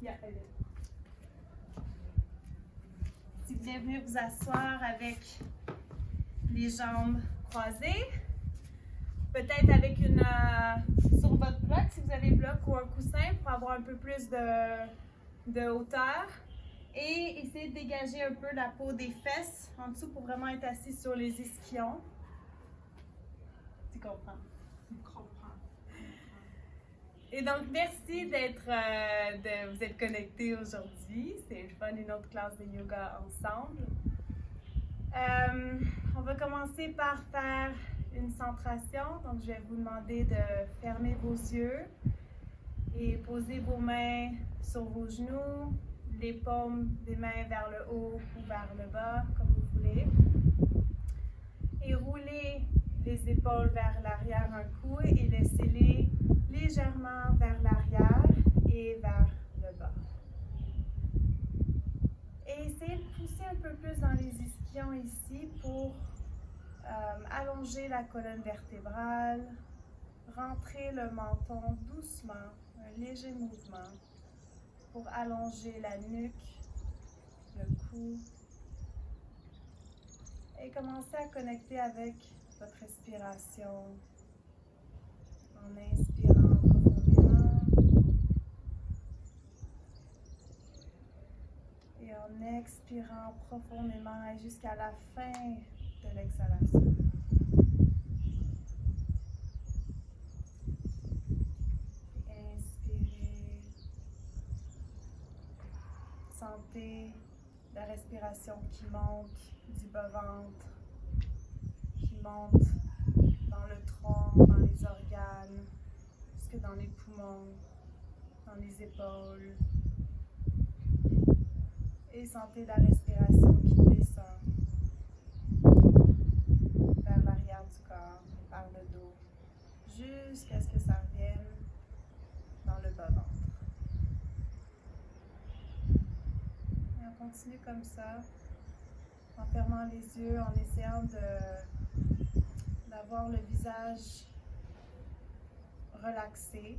Yeah, elle est. Si vous voulez venir vous asseoir avec les jambes croisées, peut-être avec une sur votre bloc, si vous avez bloc ou un coussin pour avoir un peu plus de hauteur. Et essayez de dégager un peu la peau des fesses en dessous pour vraiment être assis sur les ischions. Tu comprends? Je comprends. Et donc, merci de vous être connectés aujourd'hui. C'est le fun, une autre classe de yoga ensemble. On va commencer par faire une centration. Donc, je vais vous demander de fermer vos yeux et poser vos mains sur vos genoux, les paumes des mains vers le haut ou vers le bas, comme vous voulez. Et roulez les épaules vers l'arrière un coup et laissez-les légèrement vers l'arrière et vers le bas. Et essayez de pousser un peu plus dans les ischions ici pour allonger la colonne vertébrale, rentrer le menton doucement, un léger mouvement pour allonger la nuque, le cou et commencer à connecter avec votre respiration en inspirant profondément et en expirant profondément jusqu'à la fin de l'exhalation. Inspirez. Sentez la respiration qui monte du bas-ventre, qui monte dans le tronc, dans les organes, jusque dans les poumons, dans les épaules. Et sentez la respiration qui descend vers l'arrière du corps, par le dos, jusqu'à ce que ça revienne dans le bas-ventre. Et on continue comme ça, en fermant les yeux, en essayant d'avoir le visage relaxé,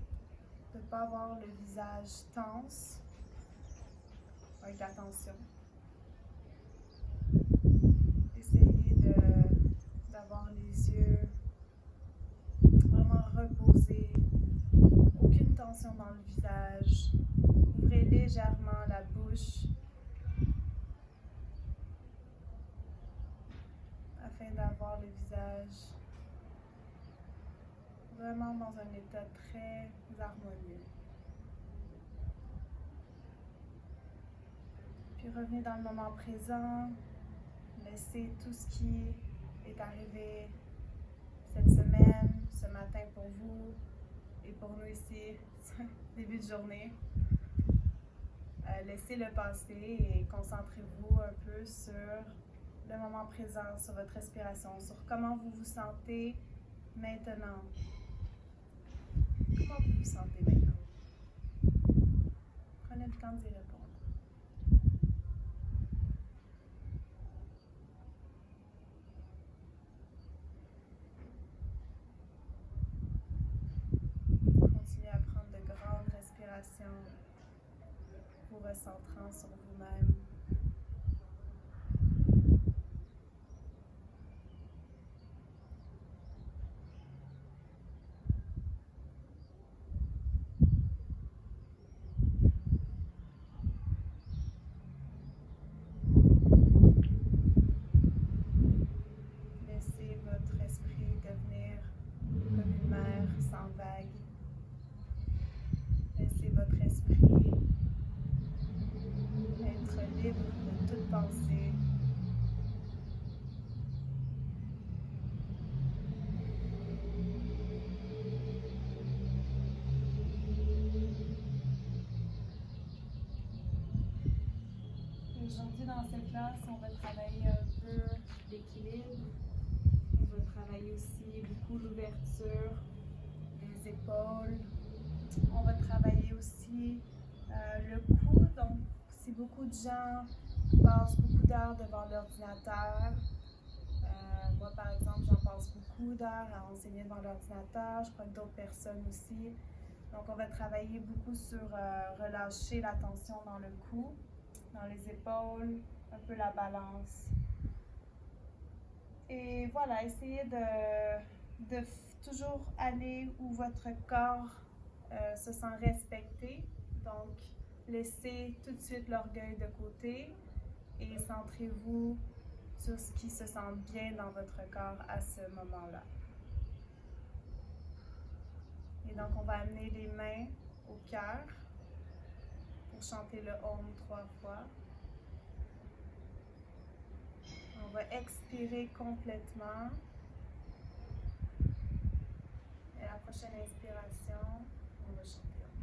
de ne pas avoir le visage tense, avec la tension. Essayez d'avoir les yeux vraiment reposés, aucune tension dans le visage. Ouvrez légèrement la bouche afin d'avoir le visage vraiment dans un état très harmonieux. Puis revenez dans le moment présent, laissez tout ce qui est arrivé cette semaine, ce matin pour vous et pour nous ici, début de journée. Laissez-le passer et concentrez-vous un peu sur le moment présent, sur votre respiration, sur comment vous vous sentez maintenant. Comment vous vous sentez maintenant? Prenez le temps d'y répondre. Continuez à prendre de grandes respirations, vous recentrant sur vous-même. Laissez votre esprit devenir comme une mer sans vagues. Laissez votre esprit être libre de toute pensée. Aujourd'hui, dans cette classe, on va travailler un peu l'équilibre. On va travailler aussi beaucoup l'ouverture des épaules. On va travailler aussi le cou. Donc, si beaucoup de gens passent beaucoup d'heures devant l'ordinateur, moi, par exemple, j'en passe beaucoup d'heures à enseigner devant l'ordinateur. Je crois que d'autres personnes aussi. Donc, on va travailler beaucoup sur relâcher la tension dans le cou, dans les épaules, un peu la balance. Et voilà, essayez de toujours aller où votre corps se sent respecté. Donc, laissez tout de suite l'orgueil de côté et centrez-vous sur ce qui se sent bien dans votre corps à ce moment-là. Et donc, on va amener les mains au cœur pour chanter le Om 3 fois. On va expirer complètement. Et à la prochaine inspiration, on va chanter Om.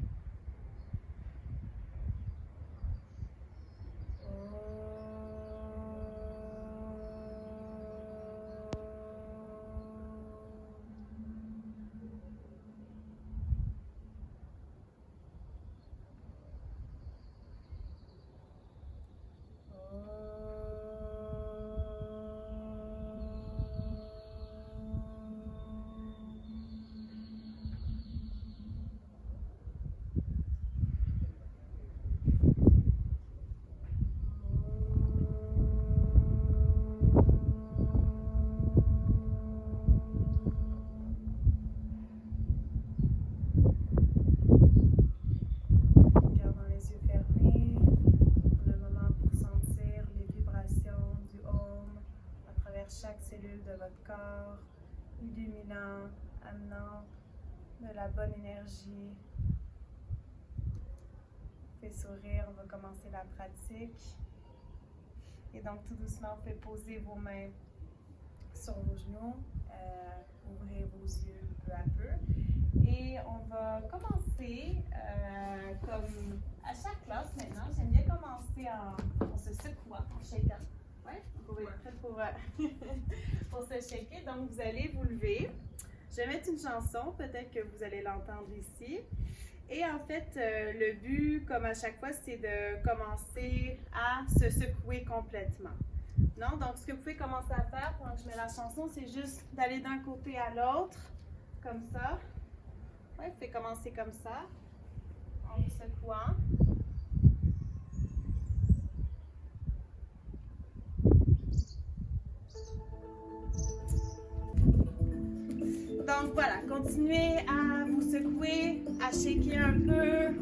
Chaque cellule de votre corps, illuminant, amenant de la bonne énergie. Fait sourire, on va commencer la pratique. Et donc tout doucement, vous faites poser vos mains sur vos genoux, ouvrez vos yeux peu à peu. Et on va commencer comme à chaque classe maintenant. J'aime bien commencer en se secouant, en shakant. Ouais, donc on va être prêt pour se shaker. Donc, vous allez vous lever. Je vais mettre une chanson, peut-être que vous allez l'entendre ici. Et en fait, le but, comme à chaque fois, c'est de commencer à se secouer complètement. Non? Donc, ce que vous pouvez commencer à faire pendant que je mets la chanson, c'est juste d'aller d'un côté à l'autre, comme ça. Ouais, vous pouvez commencer comme ça, en vous secouant. Donc voilà, continuez à vous secouer, à shaker un peu.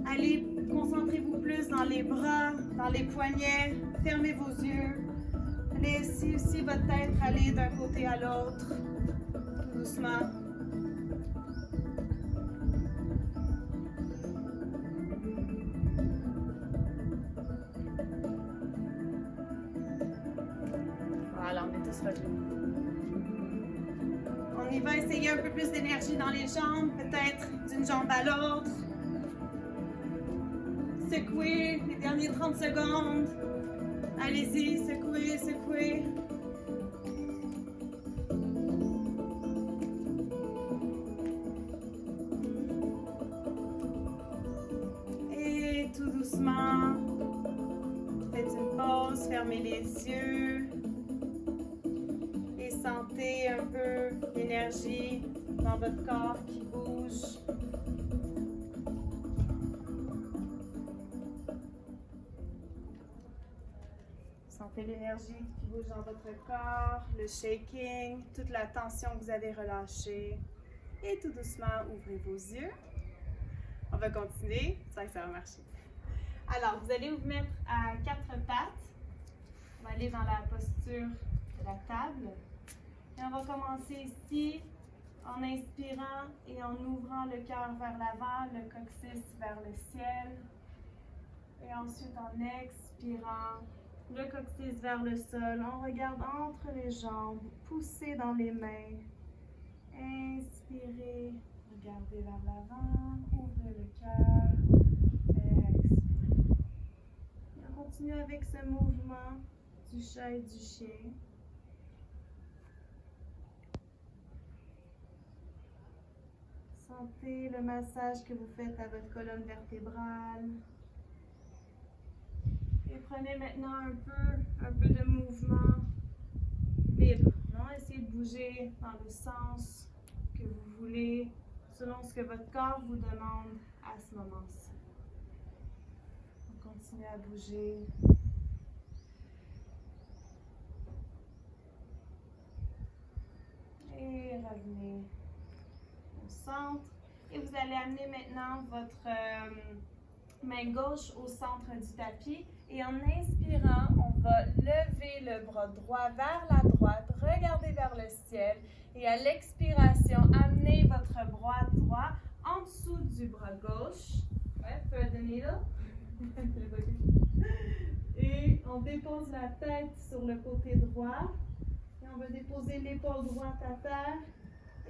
Allez, concentrez-vous plus dans les bras, dans les poignets. Fermez vos yeux. Laissez aussi votre tête aller d'un côté à l'autre, tout doucement. Voilà, on est tous revenus. On y va essayer un peu plus d'énergie dans les jambes, peut-être d'une jambe à l'autre. Secouez les derniers 30 secondes. Allez-y, secouez, secouez. Et tout doucement, faites une pause, fermez les yeux. Sentez un peu l'énergie dans votre corps qui bouge. Sentez l'énergie qui bouge dans votre corps, le shaking, toute la tension que vous avez relâchée. Et tout doucement, ouvrez vos yeux. On va continuer, c'est que ça va marcher. Alors, vous allez vous mettre à 4 pattes. On va aller dans la posture de la table. Et on va commencer ici en inspirant et en ouvrant le cœur vers l'avant, le coccyx vers le ciel. Et ensuite en expirant, le coccyx vers le sol. On regarde entre les jambes, poussez dans les mains. Inspirez, regardez vers l'avant, ouvrez le cœur. Expirez. Et on continue avec ce mouvement du chat et du chien. Sentez le massage que vous faites à votre colonne vertébrale. Et prenez maintenant un peu de mouvement libre. Non? Essayez de bouger dans le sens que vous voulez selon ce que votre corps vous demande à ce moment-ci. Continuez à bouger. Et revenez au centre. Et vous allez amener maintenant votre main gauche au centre du tapis. Et en inspirant, on va lever le bras droit vers la droite, regarder vers le ciel. Et à l'expiration, amenez votre bras droit en dessous du bras gauche. Ouais, thread the needle. Et on dépose la tête sur le côté droit. Et on va déposer l'épaule droite à terre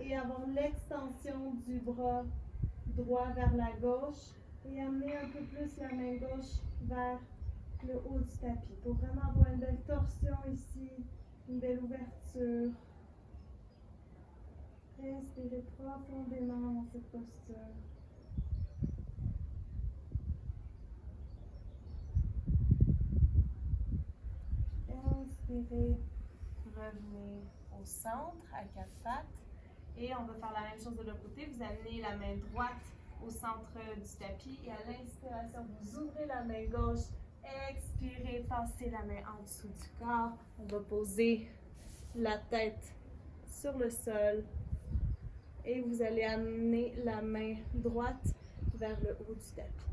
et avoir l'extension du bras droit vers la gauche et amener un peu plus la main gauche vers le haut du tapis pour vraiment avoir une belle torsion ici, une belle ouverture. Respirez profondément dans cette posture. Inspirez, revenez au centre à quatre pattes. Et on va faire la même chose de l'autre côté. Vous amenez la main droite au centre du tapis et à l'inspiration, vous ouvrez la main gauche. Expirez, passez la main en dessous du corps. On va poser la tête sur le sol. Et vous allez amener la main droite vers le haut du tapis.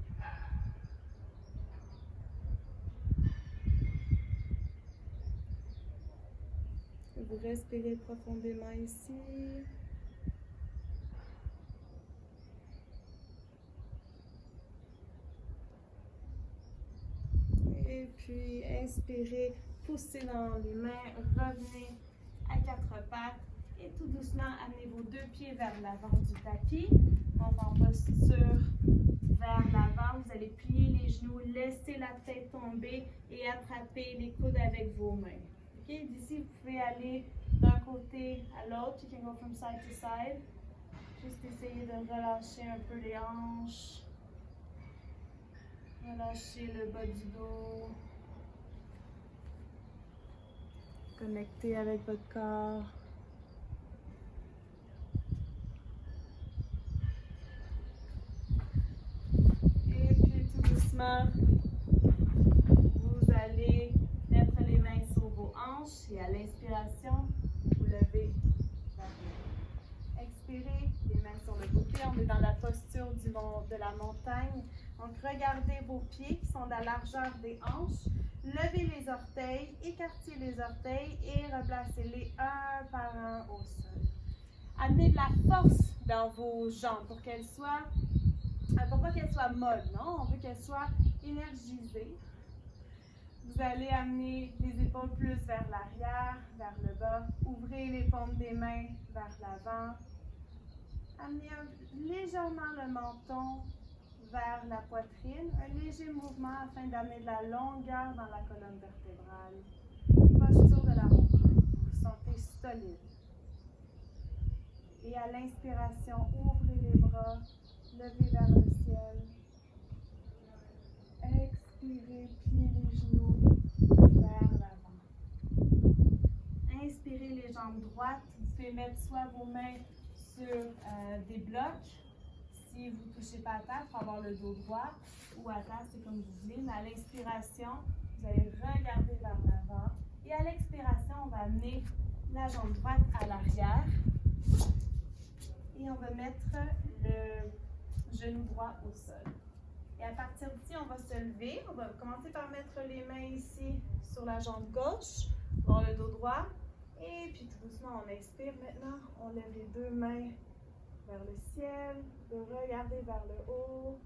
Vous respirez profondément ici. Et puis, inspirez, poussez dans les mains, revenez à quatre pattes et tout doucement, amenez vos deux pieds vers l'avant du tapis. Donc, en posture vers l'avant, vous allez plier les genoux, laisser la tête tomber et attraper les coudes avec vos mains. Okay? D'ici, vous pouvez aller d'un côté à l'autre. You can go from side to side. Juste essayer de relâcher un peu les hanches. Relâchez le bas du dos. Connectez avec votre corps. Et puis tout doucement, vous allez mettre les mains sur vos hanches et à l'inspiration, vous levez la main. Expirez, les mains sur le côté. On est dans la posture de la montagne. Donc, regardez vos pieds qui sont de la largeur des hanches. Levez les orteils, écartez les orteils et replacez-les un par un au sol. Amenez de la force dans vos jambes pour qu'elles soient, pour pas qu'elles soient molles, non? On veut qu'elles soient énergisées. Vous allez amener les épaules plus vers l'arrière, vers le bas. Ouvrez les paumes des mains vers l'avant. Amenez légèrement le menton vers la poitrine, un léger mouvement afin d'amener de la longueur dans la colonne vertébrale. Posture de la montagne. Vous vous sentez solide. Et à l'inspiration, ouvrez les bras, levez vers le ciel. Expirez, pliez les genoux vers l'avant. Inspirez les jambes droites. Vous pouvez mettre soit vos mains sur des blocs. Si vous ne touchez pas à terre, il faut avoir le dos droit ou à terre, c'est comme vous voulez. Mais à l'inspiration, vous allez regarder vers l'avant. Et à l'expiration, on va amener la jambe droite à l'arrière. Et on va mettre le genou droit au sol. Et à partir d'ici, on va se lever. On va commencer par mettre les mains ici sur la jambe gauche, pour le dos droit. Et puis tout doucement, on inspire maintenant. On lève les deux mains vers le ciel, de regarder vers le haut.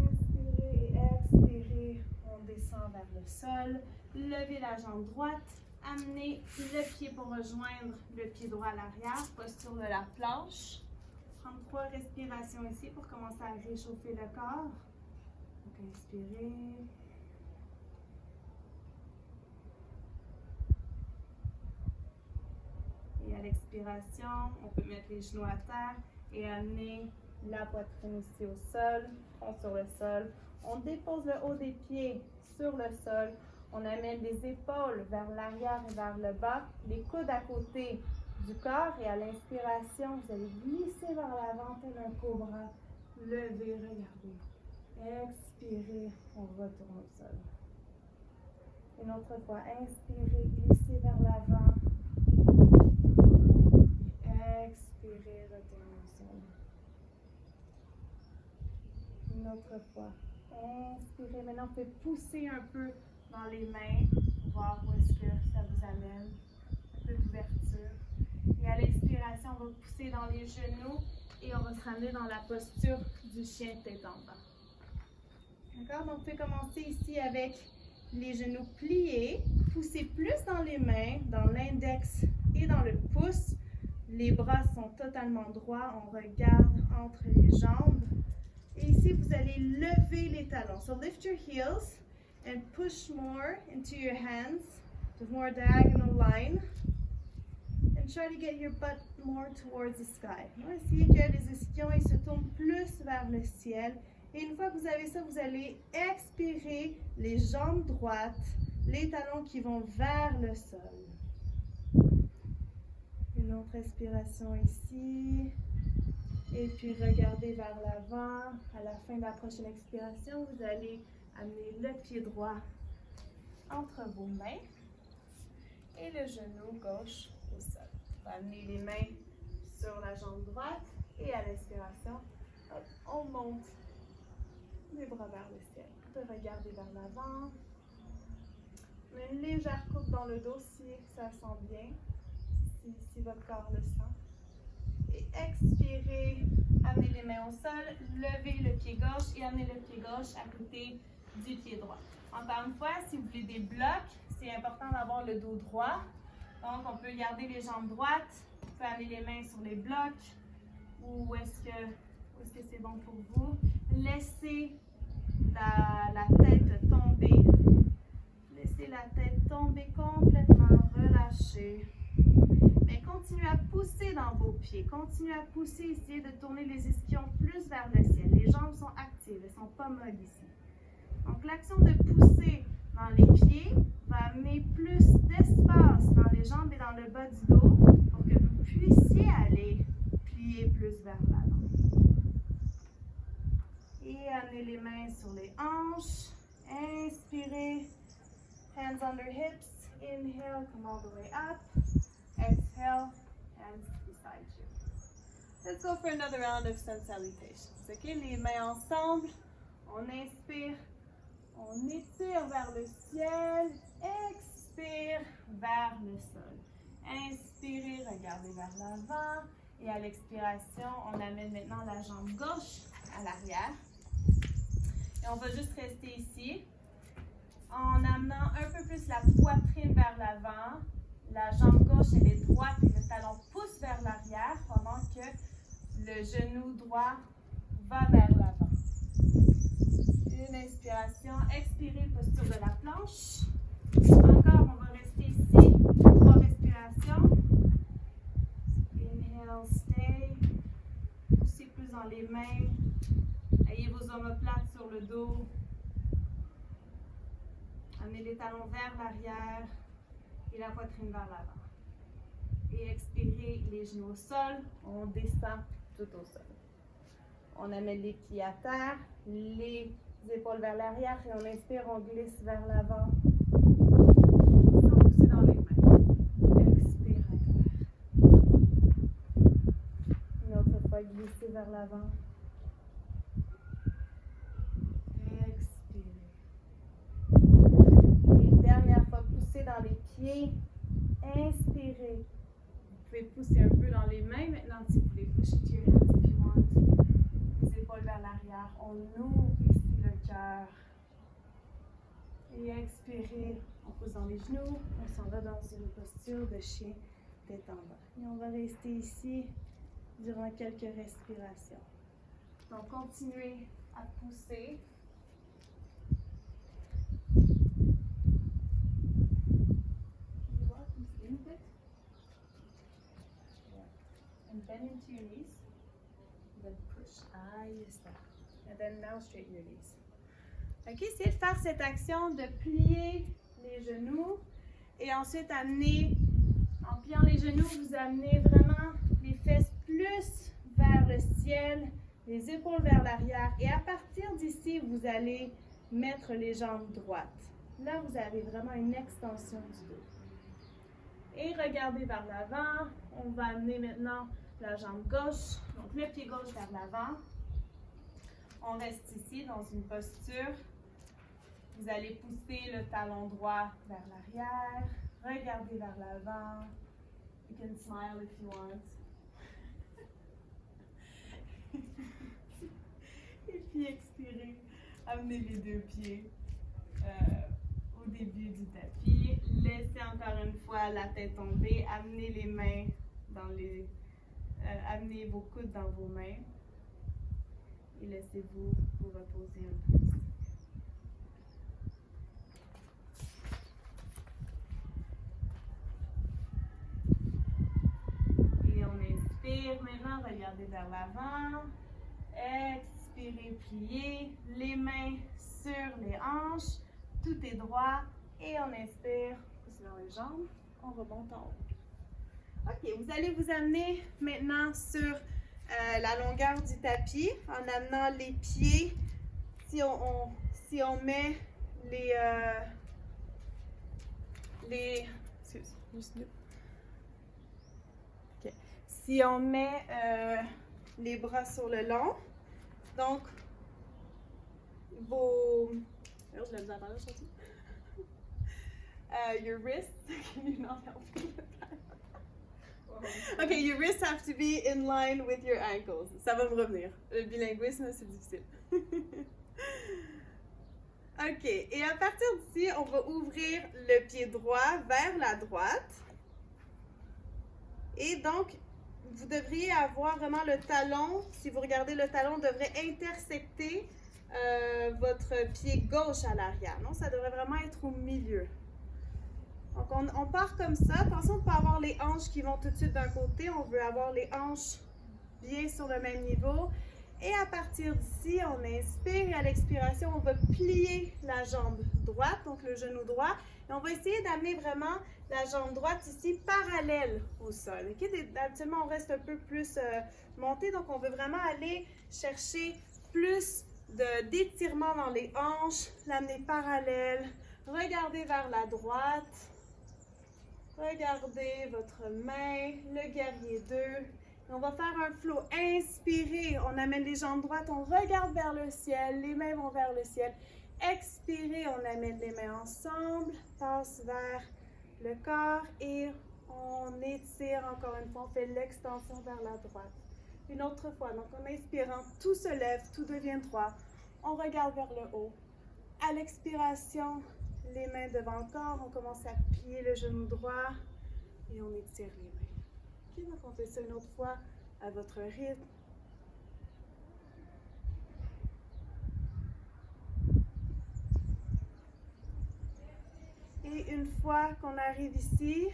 Inspirez et expirez. On descend vers le sol. Levez la jambe droite. Amenez le pied pour rejoindre le pied droit à l'arrière. Posture de la planche. Prendre 3 respirations ici pour commencer à réchauffer le corps. Donc, inspirez. Et à l'expiration, on peut mettre les genoux à terre et amener la poitrine ici au sol. On sur le sol. On dépose le haut des pieds sur le sol. On amène les épaules vers l'arrière et vers le bas. Les coudes à côté du corps. Et à l'inspiration, vous allez glisser vers l'avant tel un cobra. Levez, regardez. Expirez, on retourne au sol. Une autre fois, inspirez, glissez vers l'avant. Expirez, retournez au sol. Une autre fois, inspirez. Maintenant, vous pouvez pousser un peu dans les mains pour voir où est-ce que ça vous amène. Un peu d'ouverture. Et à l'expiration, on va pousser dans les genoux et on va se ramener dans la posture du chien tête en bas. D'accord? Donc, vous pouvez commencer ici avec les genoux pliés. Poussez plus dans les mains, dans l'index et dans le pouce. Les bras sont totalement droits. On regarde entre les jambes. Et ici, vous allez lever les talons. So, lift your heels and push more into your hands. With more diagonal line. And try to get your butt more towards the sky. On va essayer que les ischions ils se tournent plus vers le ciel. Et une fois que vous avez ça, vous allez expirer les jambes droites, les talons qui vont vers le sol. Une autre expiration ici. Et puis regardez vers l'avant. À la fin de la prochaine expiration, vous allez amener le pied droit entre vos mains et le genou gauche au sol. On va amener les mains sur la jambe droite et à l'expiration, on monte les bras vers le ciel. Vous pouvez regarder vers l'avant. Une légère coupe dans le dos si ça sent bien, si votre corps le sent. Et expirez, amenez les mains au sol, levez le pied gauche et amenez le pied gauche à côté du pied droit. Encore une fois, si vous voulez des blocs, c'est important d'avoir le dos droit. Donc, on peut garder les jambes droites, on peut amener les mains sur les blocs. Où est-ce que c'est bon pour vous? Laissez la tête tomber. Laissez la tête tomber complètement relâchée. Mais continuez à pousser dans vos pieds. Continuez à pousser, essayez de tourner les ischions plus vers le ciel. Les jambes sont actives, elles ne sont pas molles ici. Donc, l'action de pousser dans les pieds va amener plus d'espace dans les jambes et dans le bas du dos pour que vous puissiez aller plier plus vers l'avant. Et amenez les mains sur les hanches. Inspirez. Hands under hips. Inhale, come all the way up. Exhale, hands beside you. Let's go for another round of sun salutations. Okay, les mains ensemble. On inspire. On étire vers le ciel. Expire vers le sol. Inspirez, regardez vers l'avant. Et à l'expiration, on amène maintenant la jambe gauche à l'arrière. Et on va juste rester ici. En amenant un peu plus la poitrine vers l'avant. La jambe gauche, elle est droite et le talon pousse vers l'arrière pendant que le genou droit va vers l'avant. Une inspiration. Expirez, posture de la planche. Encore, on va rester ici. 3 respirations. Inhale, stay. Poussez plus dans les mains. Ayez vos omoplates sur le dos. Amenez les talons vers l'arrière et la poitrine vers l'avant. Et expirez les genoux au sol. On descend tout au sol. On amène les pieds à terre, les épaules vers l'arrière et on inspire, on glisse vers l'avant. Sans pousser dans les mains. Expire à terre. Une autre fois, glisser vers l'avant. Expirez. Et dernière fois, pousser dans les pieds. Inspirez. Vous pouvez pousser un peu dans les mains maintenant si vous voulez. Push into your hands if you want. Les épaules vers l'arrière. On ouvre ici le cœur. Et expirez. On pousse dans les genoux. On s'en va dans une posture de chien tête en bas. Et on va rester ici durant quelques respirations. Donc, continuez à pousser. And bend into your knees. Then push. Yes, that. And then now straighten your knees. Ok, essayez de faire cette action de plier les genoux et ensuite amener en pliant les genoux, vous amenez vraiment les fesses plus vers le ciel, les épaules vers l'arrière. Et à partir d'ici, vous allez mettre les jambes droites. Là, vous avez vraiment une extension du dos. Et regardez vers l'avant. On va amener maintenant la jambe gauche, donc le pied gauche vers l'avant. On reste ici dans une posture. Vous allez pousser le talon droit vers l'arrière. Regardez vers l'avant. You can smile if you want. Et puis expirez. Amenez les deux pieds au début du tapis. Laissez encore une fois la tête tomber. Amenez les mains dans les... amenez vos coudes dans vos mains. Et laissez-vous vous reposer un peu. Et on inspire maintenant, regardez vers l'avant. Expirez, pliez les mains sur les hanches. Tout est droit. Et on inspire, pousse vers les jambes. On remonte en haut. OK, vous allez vous amener maintenant sur la longueur du tapis en amenant les pieds. Si on met si on met les bras sur le long, donc vos your wrists, can you not help me with that? Okay, your wrists have to be in line with your ankles. Ça va me revenir. Le bilinguisme, c'est difficile. OK, et à partir d'ici, on va ouvrir le pied droit vers la droite. Et donc, vous devriez avoir vraiment le talon, si vous regardez le talon, devrait intersecter votre pied gauche à l'arrière. Non, ça devrait vraiment être au milieu. Donc, on part comme ça. Attention de ne pas avoir les hanches qui vont tout de suite d'un côté. On veut avoir les hanches bien sur le même niveau. Et à partir d'ici, on inspire et à l'expiration, on va plier la jambe droite, donc le genou droit. Et on va essayer d'amener vraiment la jambe droite ici parallèle au sol. Okay? Habituellement, on reste un peu plus monté, donc on veut vraiment aller chercher plus d'étirement dans les hanches, l'amener parallèle. Regardez vers la droite. Regardez votre main, le guerrier 2. On va faire un flow. Inspirez, on amène les jambes droites, on regarde vers le ciel, les mains vont vers le ciel. Expirez, on amène les mains ensemble, passe vers le corps et on étire encore une fois, on fait l'extension vers la droite. Une autre fois, donc en inspirant, tout se lève, tout devient droit. On regarde vers le haut. À l'expiration, les mains devant le corps, on commence à plier le genou droit et on étire les mains. Okay, donc on fait ça une autre fois à votre rythme. Et une fois qu'on arrive ici,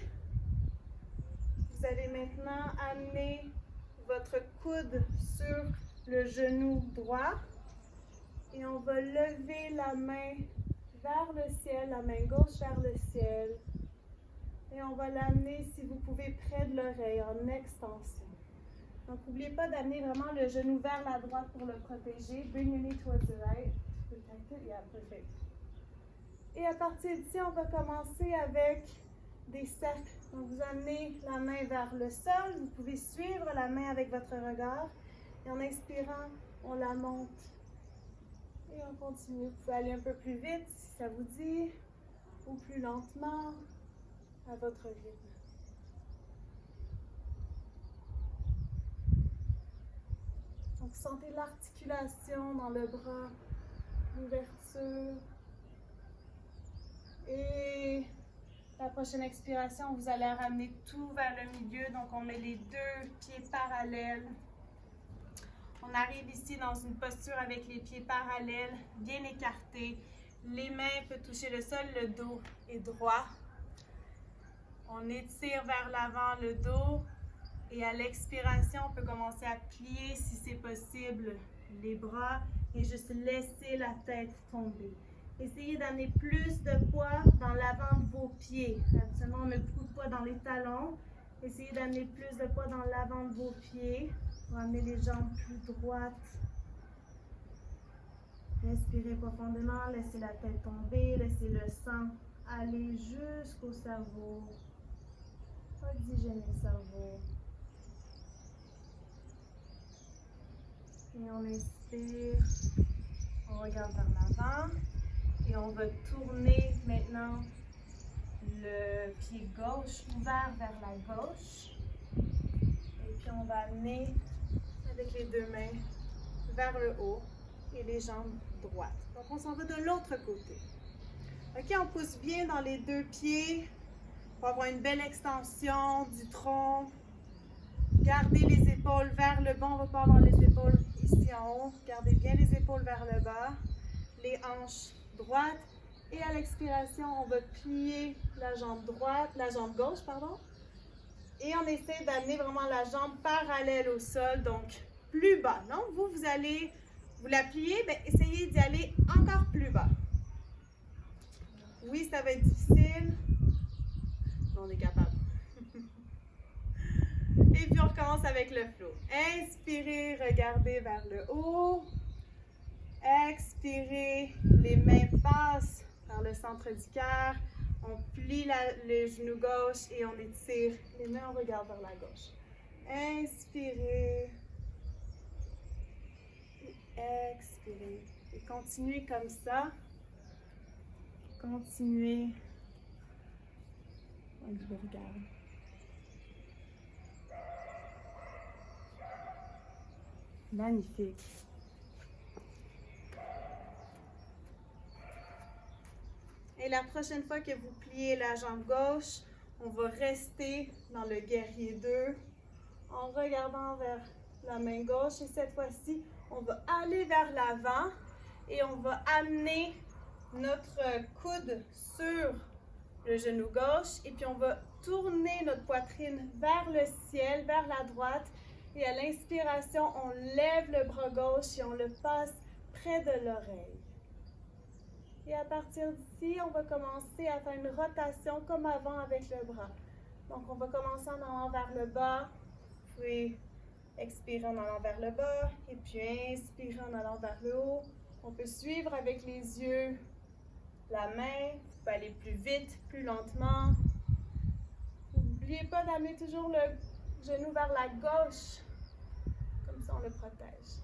vous allez maintenant amener votre coude sur le genou droit et on va lever la main vers le ciel, la main gauche vers le ciel. Et on va l'amener, si vous pouvez, près de l'oreille, en extension. Donc, n'oubliez pas d'amener vraiment le genou vers la droite pour le protéger. Bring your knee towards the right. Protect it. Yeah, perfect. Et à partir d'ici, on va commencer avec des cercles. Donc, vous amenez la main vers le sol. Vous pouvez suivre la main avec votre regard. Et en inspirant, on la monte. Et on continue. Vous pouvez aller un peu plus vite, si ça vous dit, ou plus lentement, à votre rythme. Donc, sentez l'articulation dans le bras, l'ouverture. Et la prochaine expiration, vous allez ramener tout vers le milieu. Donc, on met les deux pieds parallèles. On arrive ici dans une posture avec les pieds parallèles, bien écartés. Les mains peuvent toucher le sol, le dos est droit. On étire vers l'avant le dos et à l'expiration, on peut commencer à plier si c'est possible les bras et juste laisser la tête tomber. Essayez d'amener plus de poids dans l'avant de vos pieds. Habituellement, on met beaucoup de poids dans les talons Essayez d'amener plus de poids dans l'avant de vos pieds pour amener les jambes plus droites. Respirez profondément, laissez la tête tomber, laissez le sang aller jusqu'au cerveau. Oxygéner le cerveau. Et on inspire, on regarde vers l'avant et on va tourner maintenant le pied gauche ouvert vers la gauche. Et puis on va amener avec les deux mains vers le haut et les jambes droites. Donc on s'en va de l'autre côté. Ok, on pousse bien dans les deux pieds pour avoir une belle extension du tronc. Gardez les épaules vers le bas, on ne va pas avoir les épaules ici en haut. Gardez bien les épaules vers le bas, les hanches droites. Et à l'expiration, on va plier la jambe droite, la jambe gauche, pardon. Et on essaie d'amener vraiment la jambe parallèle au sol, donc plus bas. Non, vous allez, vous la pliez, mais essayez d'y aller encore plus bas. Oui, ça va être difficile. On est capable. Et puis on recommence avec le flow. Inspirez, regardez vers le haut. Expirez, les mains passent vers le centre du cœur. On plie le genou gauche et on étire les mains, on regarde vers la gauche. Inspirez. Et expirez. Et continuez comme ça. Continuez. Je vous regarde. Magnifique. Et la prochaine fois que vous pliez la jambe gauche, on va rester dans le guerrier 2 en regardant vers la main gauche. Et cette fois-ci, on va aller vers l'avant et on va amener notre coude sur le genou gauche. Et puis on va tourner notre poitrine vers le ciel, vers la droite. Et à l'inspiration, on lève le bras gauche et on le passe près de l'oreille. Et à partir d'ici, on va commencer à faire une rotation comme avant avec le bras. Donc, on va commencer en allant vers le bas, puis expirer en allant vers le bas, et puis inspirer en allant vers le haut. On peut suivre avec les yeux la main, vous pouvez aller plus vite, plus lentement. N'oubliez pas d'amener toujours le genou vers la gauche, comme ça on le protège.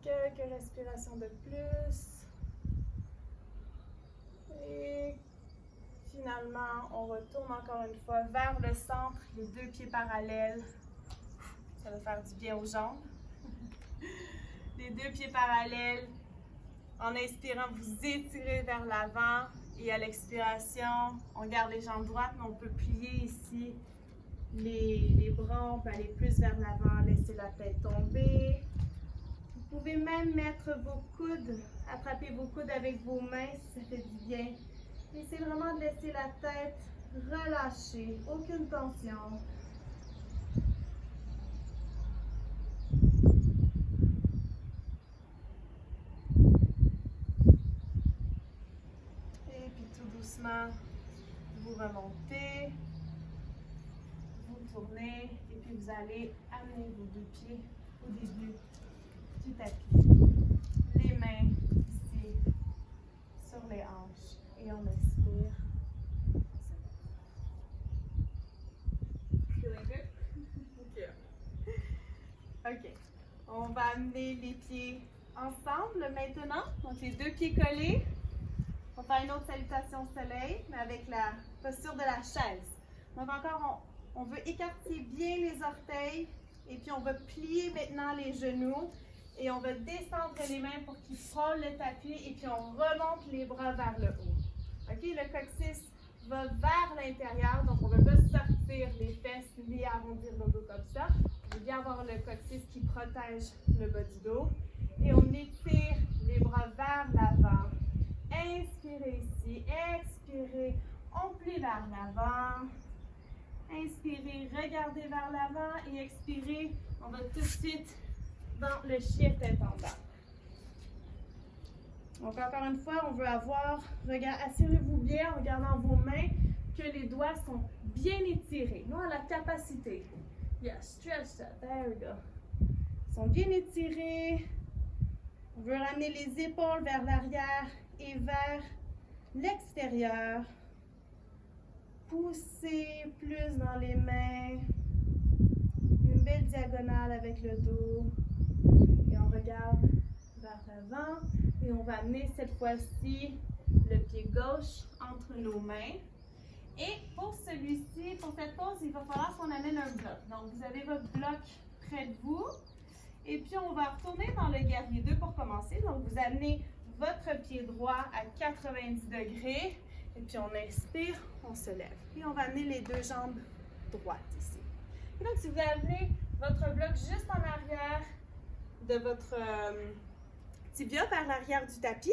Quelques respirations de plus. Et finalement, on retourne encore une fois vers le centre, les deux pieds parallèles. Ça va faire du bien aux jambes. Les deux pieds parallèles. En inspirant, vous étirez vers l'avant. Et à l'expiration, on garde les jambes droites, mais on peut plier ici les bras. On peut aller plus vers l'avant, laisser la tête tomber. Vous pouvez même mettre vos coudes, attraper vos coudes avec vos mains si ça fait du bien. Essayez vraiment de laisser la tête relâcher, aucune tension. Et puis tout doucement, vous remontez, vous tournez et puis vous allez amener vos deux pieds au début du tapis. Les mains ici sur les hanches et on inspire. Feeling good? OK. On va amener les pieds ensemble maintenant. Donc les deux pieds collés. On va faire une autre salutation au soleil, mais avec la posture de la chaise. Donc encore, on veut écarter bien les orteils et puis on va plier maintenant les genoux. Et on va descendre les mains pour qu'ils frôlent le tapis et puis on remonte les bras vers le haut. OK? Le coccyx va vers l'intérieur, donc on ne veut pas sortir les fesses ni arrondir le dos comme ça. On veut bien avoir le coccyx qui protège le bas du dos. Et on étire les bras vers l'avant. Inspirez ici, expirez, on plie vers l'avant. Inspirez, regardez vers l'avant et expirez. On va tout de suite dans le chien tête en bas. Donc encore une fois, on veut avoir, assurez-vous bien en regardant vos mains que les doigts sont bien étirés. Nous, on a la capacité. Yeah, stretch that. There we go. Ils sont bien étirés. On veut ramener les épaules vers l'arrière et vers l'extérieur. Pousser plus dans les mains. Une belle diagonale avec le dos. Et on regarde vers l'avant. Et on va amener cette fois-ci le pied gauche entre nos mains. Et pour celui-ci, pour cette pause, il va falloir qu'on amène un bloc. Donc, vous avez votre bloc près de vous. Et puis, on va retourner dans le guerrier 2 pour commencer. Donc, vous amenez votre pied droit à 90 degrés. Et puis, on inspire, on se lève. Et on va amener les deux jambes droites ici. Et donc, si vous amenez votre bloc juste en arrière de votre tibia vers l'arrière du tapis,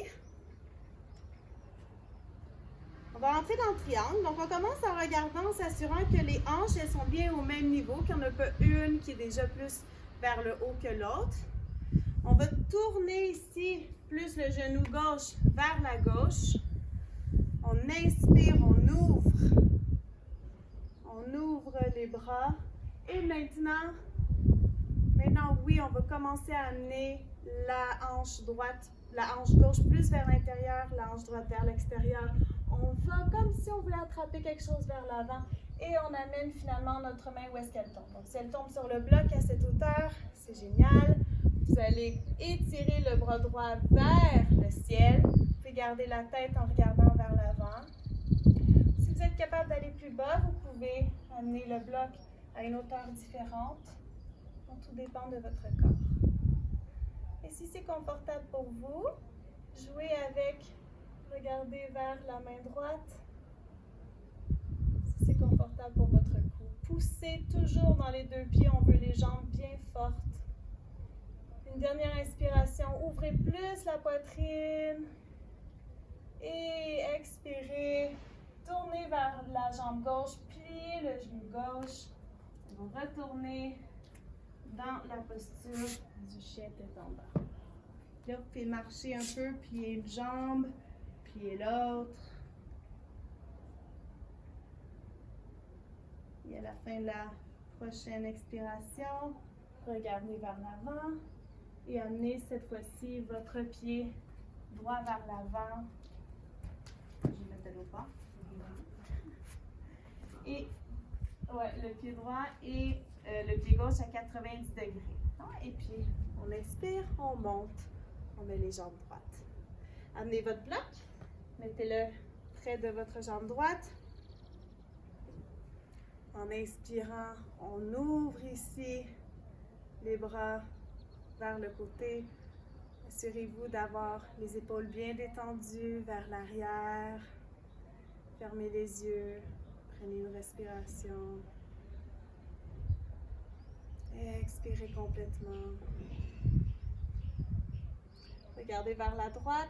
on va entrer dans le triangle. Donc, on commence en regardant, en s'assurant que les hanches, elles sont bien au même niveau, qu'il n'y en a pas une qui est déjà plus vers le haut que l'autre. On va tourner ici plus le genou gauche vers la gauche. On inspire, on ouvre les bras. Et maintenant, oui, on va commencer à amener la hanche droite, la hanche gauche plus vers l'intérieur, la hanche droite vers l'extérieur. On va comme si on voulait attraper quelque chose vers l'avant et on amène finalement notre main où est-ce qu'elle tombe. Donc, si elle tombe sur le bloc à cette hauteur, c'est génial. Vous allez étirer le bras droit vers le ciel. Vous pouvez garder la tête en regardant vers l'avant. Si vous êtes capable d'aller plus bas, vous pouvez amener le bloc à une hauteur différente. Donc, tout dépend de votre corps. Et si c'est confortable pour vous, jouez avec. Regardez vers la main droite. Si c'est confortable pour votre cou. Poussez toujours dans les deux pieds. On veut les jambes bien fortes. Une dernière inspiration. Ouvrez plus la poitrine. Et expirez. Tournez vers la jambe gauche. Pliez le genou gauche. On va retourner dans la posture du chien tête en bas. Là, vous pouvez marcher un peu, plier une jambe. Plier l'autre. Et à la fin de la prochaine expiration, regardez vers l'avant et amenez cette fois-ci votre pied droit vers l'avant. Je vais mettre de l'eau pas. Et le pied droit et le pied gauche à 90 degrés. Et puis, on inspire, on monte, on met les jambes droites. Amenez votre bloc. Mettez-le près de votre jambe droite. En inspirant, on ouvre ici les bras vers le côté. Assurez-vous d'avoir les épaules bien détendues vers l'arrière. Fermez les yeux. Prenez une respiration. Expirez complètement. Regardez vers la droite.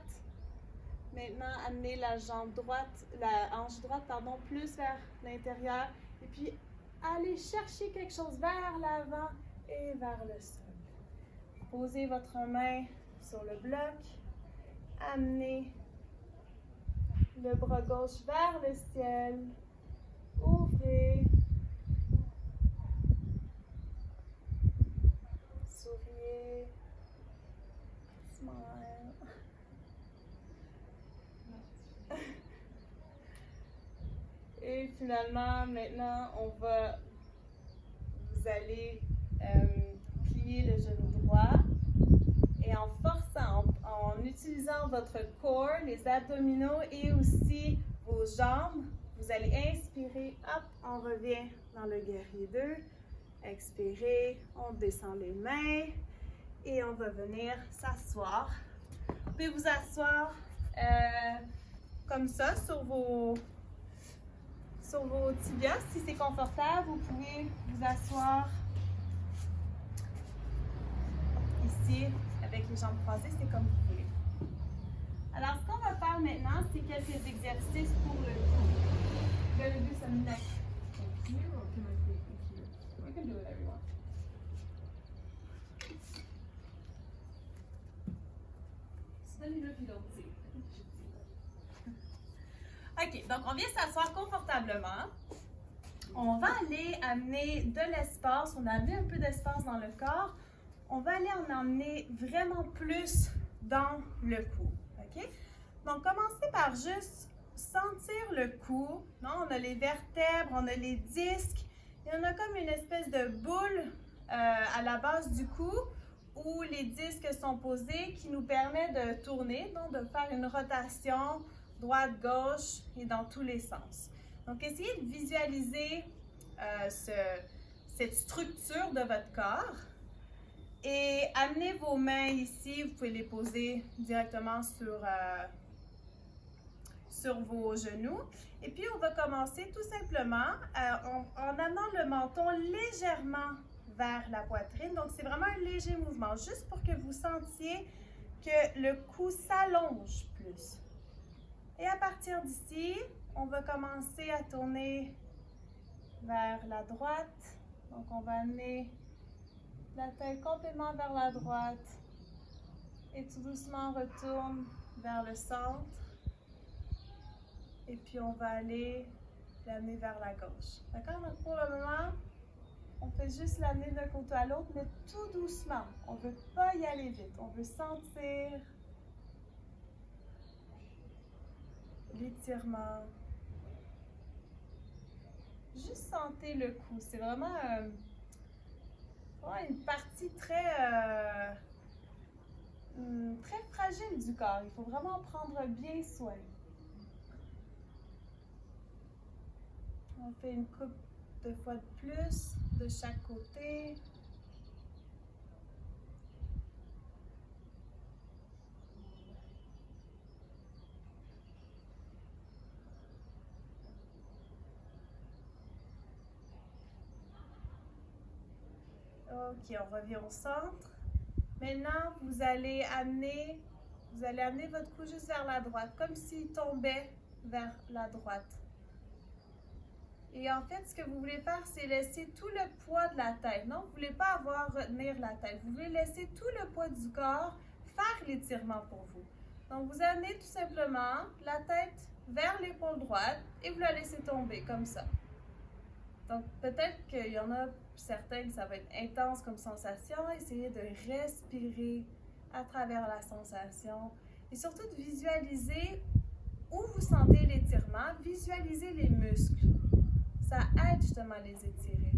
Maintenant, amenez la jambe droite, la hanche droite, plus vers l'intérieur. Et puis, allez chercher quelque chose vers l'avant et vers le sol. Posez votre main sur le bloc. Amenez le bras gauche vers le ciel. Ouvrez. Souriez. Smile. Et finalement, maintenant, vous allez plier le genou droit et en forçant, en utilisant votre corps, les abdominaux et aussi vos jambes, vous allez inspirer, hop, on revient dans le guerrier 2, expirez, on descend les mains et on va venir s'asseoir. Vous pouvez vous asseoir comme ça sur vos tibias, si c'est confortable. Vous pouvez vous asseoir ici avec les jambes croisées, c'est comme vous voulez. Alors, ce qu'on va faire maintenant, c'est quelques exercices pour le cou. We're going to do some neck. Here or can I take it here? We can do whatever you want. So let me know if you don't see. I think you should see that. OK, donc on vient s'asseoir confortablement. On va aller amener de l'espace, on a amené un peu d'espace dans le corps. On va aller en emmener vraiment plus dans le cou. OK? Donc, commencez par juste sentir le cou. Non? On a les vertèbres, on a les disques. Et on a comme une espèce de boule à la base du cou où les disques sont posés qui nous permet de tourner, donc de faire une rotation droite-gauche et dans tous les sens. Donc, essayez de visualiser cette structure de votre corps et amenez vos mains ici. Vous pouvez les poser directement sur vos genoux. Et puis, on va commencer tout simplement en amenant le menton légèrement vers la poitrine. Donc, c'est vraiment un léger mouvement, juste pour que vous sentiez que le cou s'allonge plus. Et à partir d'ici, on va commencer à tourner vers la droite. Donc, on va amener la tête complètement vers la droite. Et tout doucement, on retourne vers le centre. Et puis, on va aller l'amener vers la gauche. D'accord? Donc, pour le moment, on fait juste l'amener d'un côté à l'autre, mais tout doucement. On ne veut pas y aller vite. On veut sentir l'étirement. Juste sentez le cou. C'est vraiment une partie très fragile du corps. Il faut vraiment prendre bien soin. On fait une coupe de fois de plus de chaque côté. OK, on revient au centre. Maintenant, vous allez amener votre cou juste vers la droite, comme s'il tombait vers la droite. Et en fait, ce que vous voulez faire, c'est laisser tout le poids de la tête. Non, vous ne voulez pas retenir la tête. Vous voulez laisser tout le poids du corps faire l'étirement pour vous. Donc, vous amenez tout simplement la tête vers l'épaule droite et vous la laissez tomber comme ça. Donc, peut-être qu'il y en a certains que ça va être intense comme sensation. Essayez de respirer à travers la sensation et surtout de visualiser où vous sentez l'étirement. Visualisez les muscles. Ça aide justement à les étirer.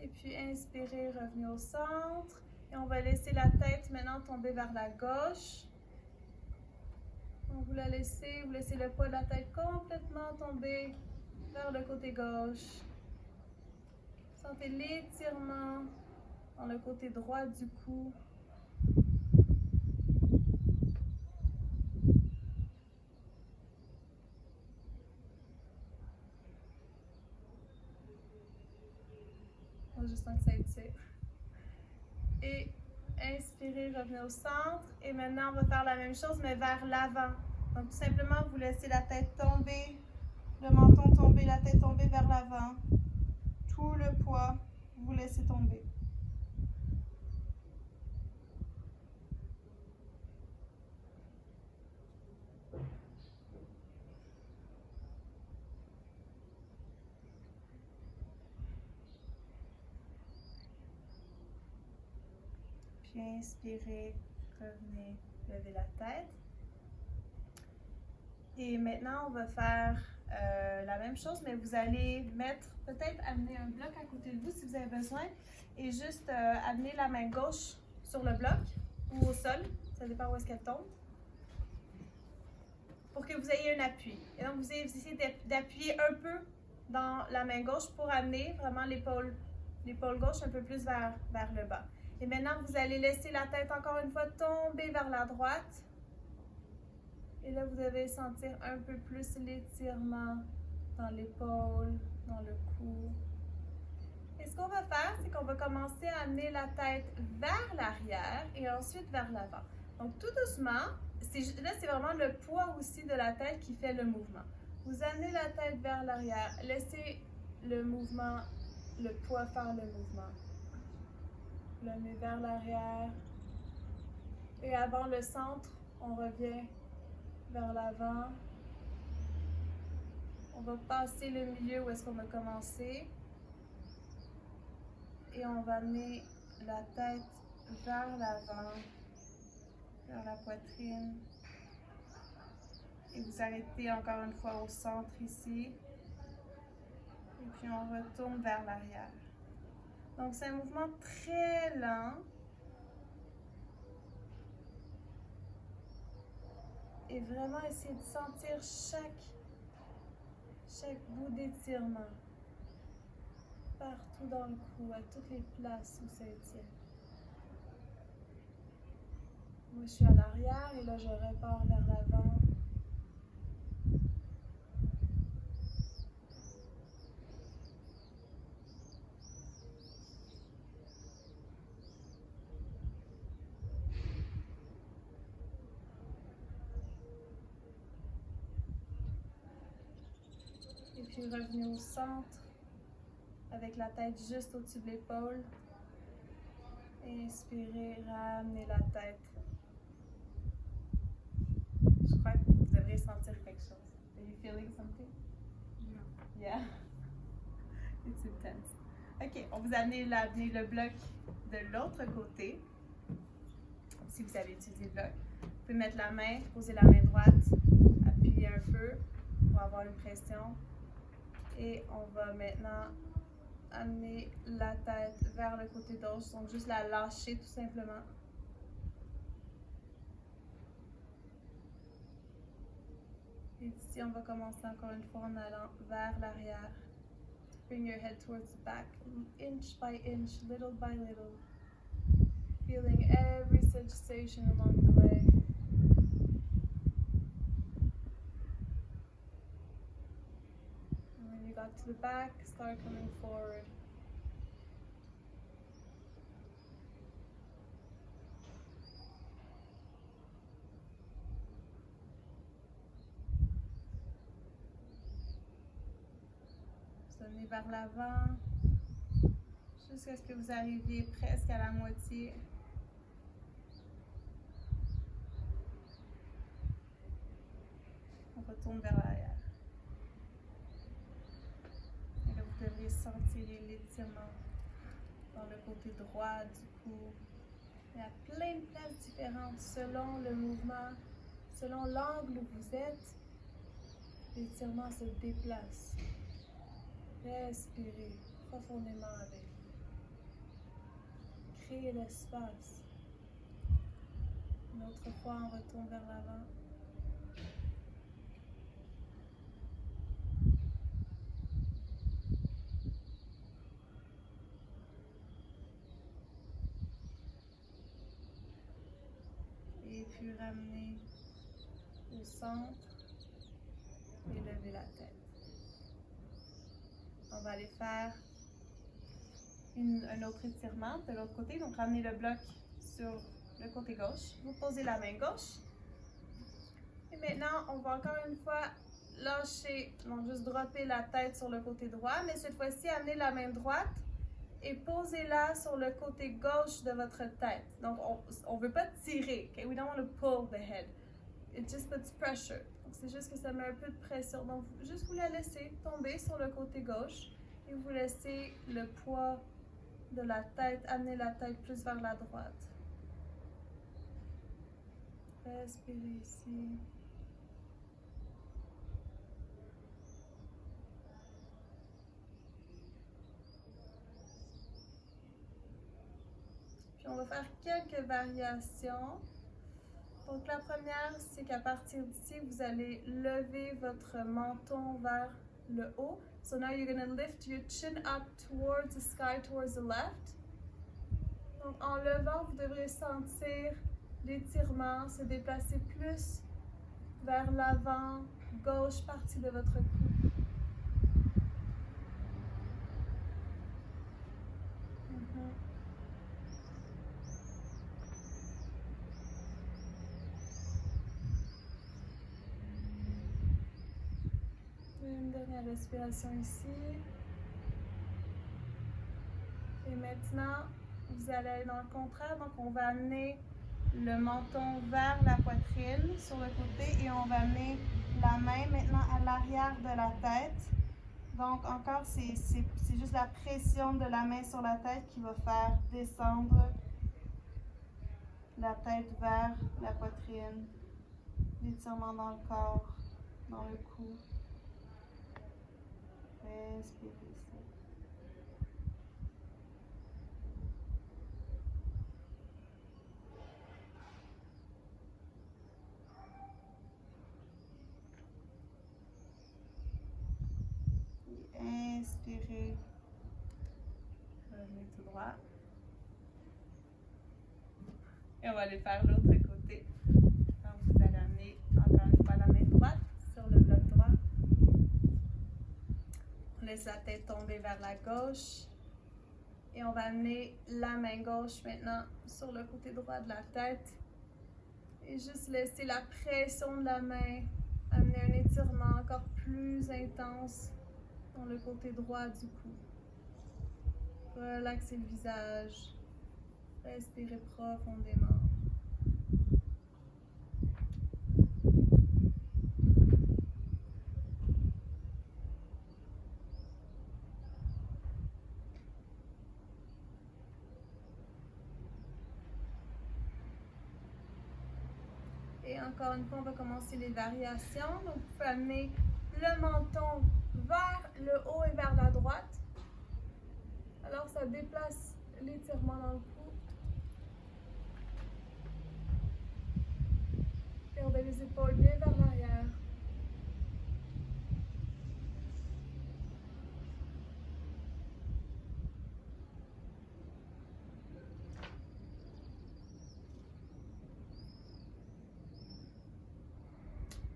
Et puis, inspirez, revenez au centre. Et on va laisser la tête maintenant tomber vers la gauche. Donc, vous laissez le poids de la tête complètement tomber vers le côté gauche. Sentez l'étirement dans le côté droit du cou. Je sens que ça étire. Et inspirez, revenez au centre. Et maintenant, on va faire la même chose, mais vers l'avant. Donc, tout simplement, vous laissez la tête tomber, le menton tomber, la tête tomber vers l'avant. Tout le poids, vous laissez tomber. Puis inspirez, revenez, levez la tête. Et maintenant, on va faire la même chose, mais vous allez peut-être amener un bloc à côté de vous si vous avez besoin, et juste amener la main gauche sur le bloc ou au sol, ça dépend où est-ce qu'elle tombe, pour que vous ayez un appui. Et donc, vous essayez d'appuyer un peu dans la main gauche pour amener vraiment l'épaule gauche un peu plus vers le bas. Et maintenant, vous allez laisser la tête encore une fois tomber vers la droite. Et là, vous devez sentir un peu plus l'étirement dans l'épaule, dans le cou. Et ce qu'on va faire, c'est qu'on va commencer à amener la tête vers l'arrière et ensuite vers l'avant. Donc, tout doucement, là, c'est vraiment le poids aussi de la tête qui fait le mouvement. Vous amenez la tête vers l'arrière, laissez le mouvement, le poids faire le mouvement. Vous l'amenez vers l'arrière Et avant le centre, on revient vers l'avant. On va passer le milieu où est-ce qu'on a commencé. Et on va amener la tête vers l'avant, vers la poitrine. Et vous arrêtez encore une fois au centre ici. Et puis on retourne vers l'arrière. Donc c'est un mouvement très lent. Et vraiment essayer de sentir chaque bout d'étirement. Partout dans le cou, à toutes les places où ça étire. Moi je suis à l'arrière et là je repars vers l'avant. Et puis revenez au centre avec la tête juste au-dessus de l'épaule. Inspirez, ramenez la tête. Je crois que vous devriez sentir quelque chose. Are you feeling something? No. Yeah. It's intense. Ok, on vous a amené le bloc de l'autre côté. Si vous avez utilisé le bloc, vous pouvez mettre la main, poser la main droite, appuyer un peu pour avoir une pression. Et on va maintenant amener la tête vers le côté gauche, donc juste la lâcher tout simplement. Et ici, on va commencer encore une fois en allant vers l'arrière. Bring your head towards the back, inch by inch, little by little. Feeling every sensation along the way. And when you got to the back, start coming forward. Vous amenez vers l'avant, jusqu'à ce que vous arriviez presque à la moitié. On retourne vers l'arrière. Et là, vous devriez sentir l'étirement dans le côté droit du cou. Il y a plein de places différentes selon le mouvement, selon l'angle où vous êtes. L'étirement se déplace. Respirez profondément avec. Créez l'espace. Une autre fois, on retourne vers l'avant. Et puis ramener au centre et lever la tête. On va aller faire un autre étirement de l'autre côté. Donc ramenez le bloc sur le côté gauche. Vous posez la main gauche. Et maintenant, on va encore une fois lâcher, donc juste dropper la tête sur le côté droit, mais cette fois-ci, amenez la main droite et posez-la sur le côté gauche de votre tête. Donc, on ne veut pas tirer. Okay? We don't want to pull the head. It just puts pressure. Donc, c'est juste que ça met un peu de pression. Donc, juste vous la laissez tomber sur le côté gauche et vous laissez le poids de la tête, amener la tête plus vers la droite. Respirez ici. Puis on va faire quelques variations. Donc la première, c'est qu'à partir d'ici, vous allez lever votre menton vers le haut. So now you're going to lift your chin up towards the sky, towards the left. Donc en levant, vous devrez sentir l'étirement se déplacer plus vers l'avant, gauche partie de votre cou. Une dernière respiration ici. Et maintenant, vous allez aller dans le contraire. Donc, on va amener le menton vers la poitrine sur le côté et on va amener la main maintenant à l'arrière de la tête. Donc encore, c'est juste la pression de la main sur la tête qui va faire descendre la tête vers la poitrine. L'étirement dans le corps, dans le cou. Respirez ici. Et inspirez. Revenez tout droit. Et on va aller faire l'autre côté. Donc vous allez amener encore une fois la main droite sur le bloc droit. On laisse la tête tomber vers la gauche. Et on va amener la main gauche maintenant sur le côté droit de la tête. Et juste laisser la pression de la main amener un étirement encore plus intense dans le côté droit du cou. Relaxez le visage. Respirez profondément. Et encore une fois, on va commencer les variations. Donc, vous pouvez amener le menton vers le haut et vers la droite. Alors, ça déplace l'étirement dans le cou. Gardez les épaules bien vers l'arrière.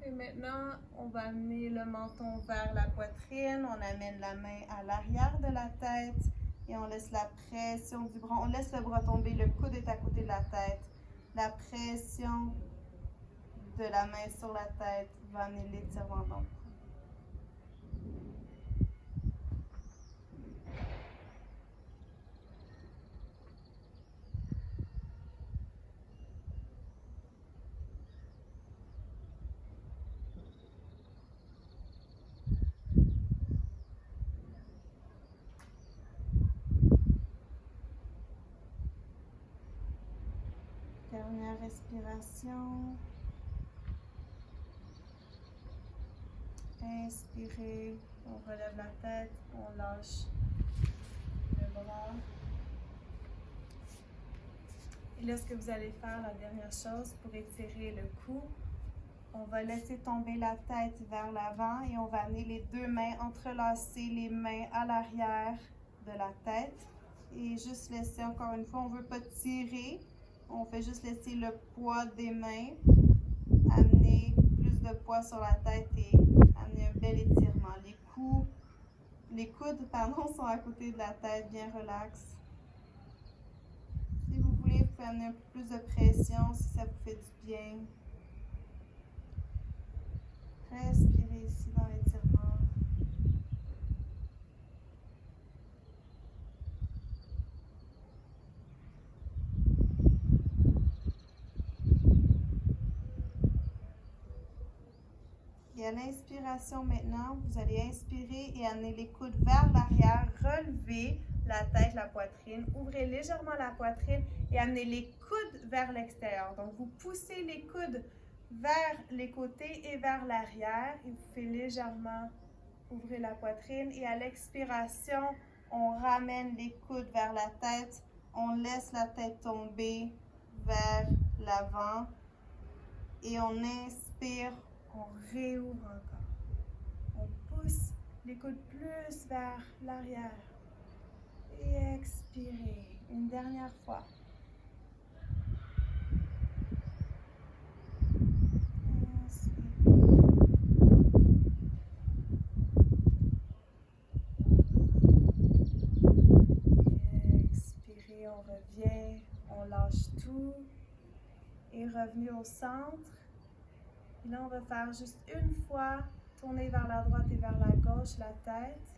Et maintenant, on va amener le menton vers la poitrine. On amène la main à l'arrière de la tête et on laisse la pression du bras. On laisse le bras tomber, le coude est à côté de la tête. La pression de la main sur la tête va amener l'étirement dans le cou. Dernière respiration. Inspirez, on relève la tête, on lâche le bras. Et là, ce que vous allez faire, la dernière chose pour étirer le cou, on va laisser tomber la tête vers l'avant et on va amener les deux mains, entrelacer les mains à l'arrière de la tête et juste laisser, encore une fois, on ne veut pas tirer, on fait juste laisser le poids des mains amener plus de poids sur la tête et amener un bel étirement. Les coudes sont à côté de la tête, bien relax. Si vous voulez, vous pouvez amener un peu plus de pression si ça vous fait du bien. Respirez ici dans l'étirement. Et à l'inspiration maintenant, vous allez inspirer et amener les coudes vers l'arrière, relever la tête, la poitrine, ouvrez légèrement la poitrine et amenez les coudes vers l'extérieur. Donc vous poussez les coudes vers les côtés et vers l'arrière et vous faites légèrement ouvrir la poitrine et à l'expiration, on ramène les coudes vers la tête, on laisse la tête tomber vers l'avant et on inspire. On réouvre encore. On pousse les coudes plus vers l'arrière. Et expirez. Une dernière fois. Inspirez. Expirez, on revient. On lâche tout. Et revenez au centre. Et là, on va faire juste une fois, tourner vers la droite et vers la gauche la tête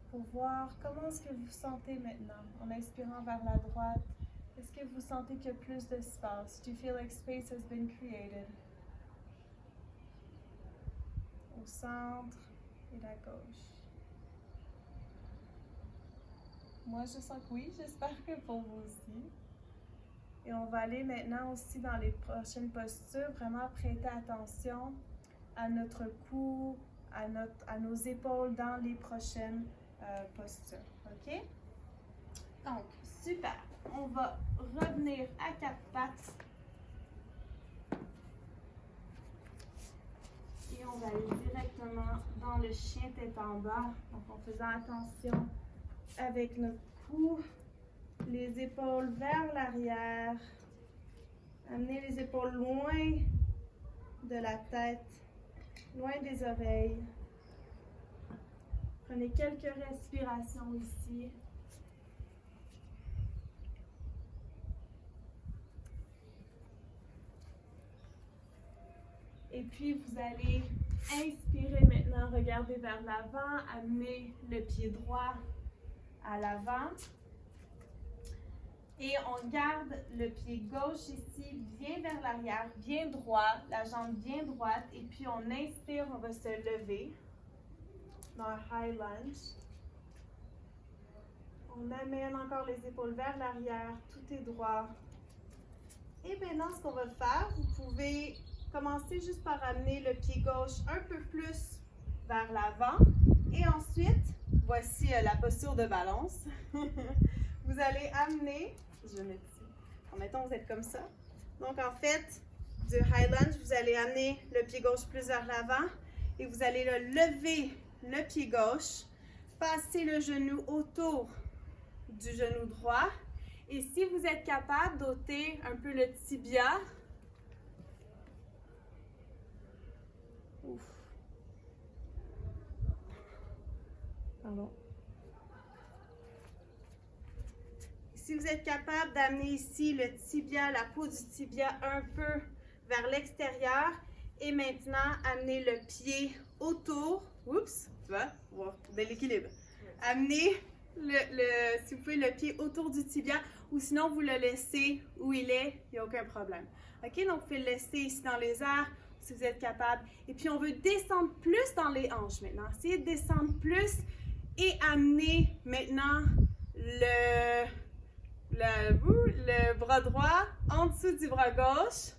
pour voir comment est-ce que vous vous sentez maintenant. En inspirant vers la droite, Est-ce que vous sentez qu'il y a plus d'espace? Do you feel like space has been created? Au centre et à gauche. Moi, je sens que oui. J'espère que pour vous aussi. Et on va aller maintenant aussi dans les prochaines postures, vraiment prêter attention à notre cou, à nos épaules dans les prochaines postures. OK? Donc, super. On va revenir à quatre pattes. Et on va aller directement dans le chien tête en bas. Donc, en faisant attention avec notre cou, les épaules vers l'arrière. Amenez les épaules loin de la tête, loin des oreilles. Prenez quelques respirations ici. Et puis, vous allez inspirer maintenant, regardez vers l'avant, amener le pied droit à l'avant. Et on garde le pied gauche ici, bien vers l'arrière, bien droit, la jambe bien droite. Et puis, on inspire, on va se lever dans un high lunge. On amène encore les épaules vers l'arrière, tout est droit. Et maintenant, ce qu'on va faire, vous pouvez commencer juste par amener le pied gauche un peu plus vers l'avant. Et ensuite, voici la posture de balance. Vous allez amener, je vais mettre ici, mettons vous êtes comme ça. Donc en fait, du high lunge, vous allez amener le pied gauche plus vers l'avant et vous allez lever le pied gauche, passer le genou autour du genou droit. Et si vous êtes capable d'ôter un peu le tibia, ouf. Pardon. Si vous êtes capable d'amener ici le tibia, la peau du tibia un peu vers l'extérieur et maintenant amener le pied autour. Oups, tu vois, de l'équilibre. Amenez si vous pouvez, le pied autour du tibia ou sinon vous le laissez où il est, il n'y a aucun problème. OK, donc vous pouvez le laisser ici dans les airs si vous êtes capable. Et puis on veut descendre plus dans les hanches maintenant. Essayez de descendre plus et amener maintenant le bras droit en dessous du bras gauche.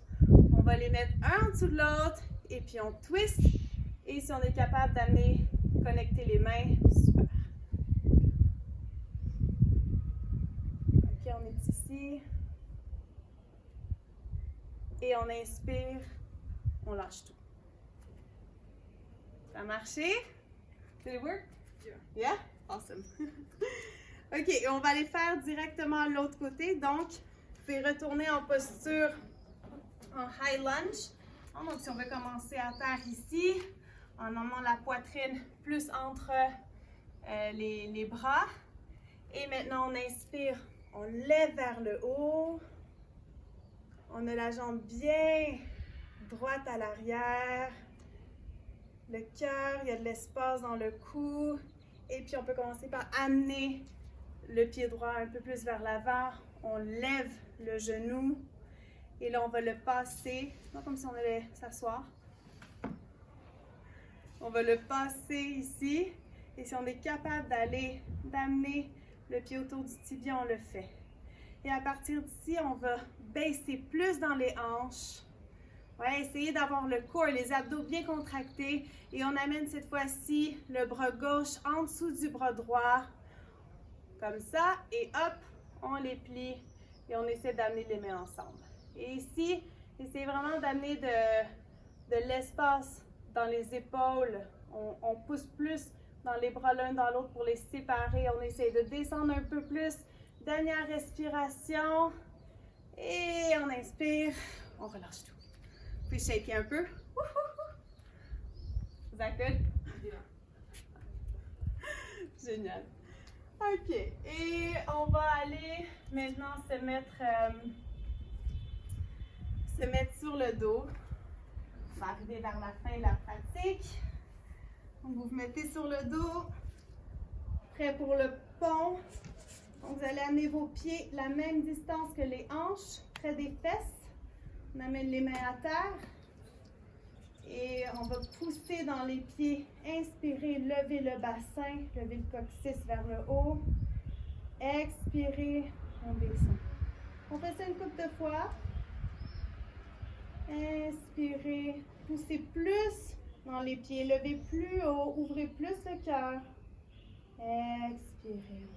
On va les mettre un en dessous de l'autre et puis on twist. Et si on est capable d'amener, connecter les mains, super. Ok, on est ici. Et on inspire, on lâche tout. Ça a marché? Did it work? Yeah. Yeah? Awesome. OK, et on va aller faire directement à l'autre côté. Donc, vous pouvez retourner en posture en high lunge. Donc, si on veut commencer à terre ici, en emmenant la poitrine plus entre les bras. Et maintenant, on inspire, on lève vers le haut. On a la jambe bien droite à l'arrière. Le cœur, il y a de l'espace dans le cou. Et puis, on peut commencer par amener le pied droit un peu plus vers l'avant. On lève le genou. Et là, on va le passer, pas comme si on allait s'asseoir. On va le passer ici. Et si on est capable d'amener le pied autour du tibia, on le fait. Et à partir d'ici, on va baisser plus dans les hanches. Ouais, essayez d'avoir le corps, les abdos bien contractés. Et on amène cette fois-ci le bras gauche en dessous du bras droit. Comme ça. Et hop, on les plie. Et on essaie d'amener les mains ensemble. Et ici, essayez vraiment d'amener de l'espace dans les épaules. On pousse plus dans les bras l'un dans l'autre pour les séparer. On essaie de descendre un peu plus. Dernière respiration. Et on inspire. On relâche tout. Vous pouvez shaker un peu. Is that good? Yeah. Génial. OK. Et on va aller maintenant se mettre sur le dos. On va arriver vers la fin de la pratique. Donc, vous vous mettez sur le dos. Prêt pour le pont. Donc, vous allez amener vos pieds la même distance que les hanches, près des fesses. On amène les mains à terre. Et on va pousser dans les pieds. Inspirez, levez le bassin, levez le coccyx vers le haut. Expirez, on descend. On fait ça une couple de fois. Inspirez, poussez plus dans les pieds, levez plus haut, ouvrez plus le cœur. Expirez,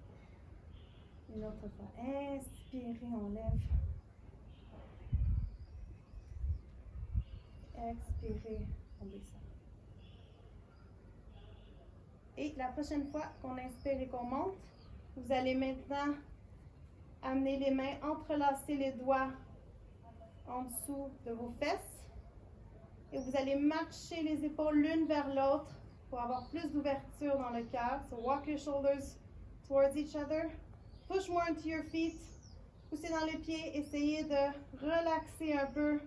on descend. Une autre fois. Inspirez, on lève. Expirez, on descend. Et la prochaine fois qu'on inspire et qu'on monte, vous allez maintenant amener les mains, entrelacer les doigts en dessous de vos fesses. Et vous allez marcher les épaules l'une vers l'autre pour avoir plus d'ouverture dans le cœur. So walk your shoulders towards each other. Push more into your feet. Poussez dans les pieds. Essayez de relaxer un peu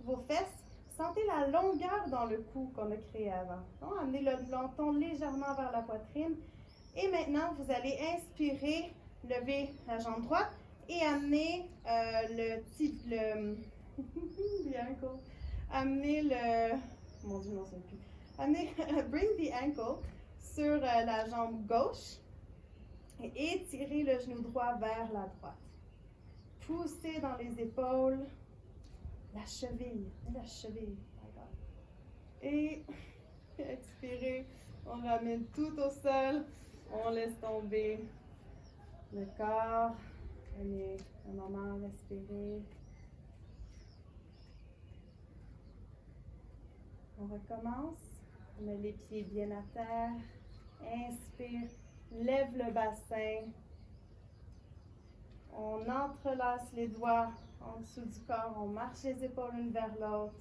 vos fesses. Sentez la longueur dans le cou qu'on a créé avant. Donc, amenez le menton légèrement vers la poitrine. Et maintenant, vous allez inspirer, lever la jambe droite et amener mon Dieu, non, c'est plus. Amenez, bring the ankle sur la jambe gauche et étirez le genou droit vers la droite. Poussez dans les épaules. La cheville. Et expirez. On ramène tout au sol. On laisse tomber le corps. Prenez un moment, respirez. On recommence. On met les pieds bien à terre. Inspire. Lève le bassin. On entrelace les doigts en dessous du corps, on marche les épaules l'une vers l'autre.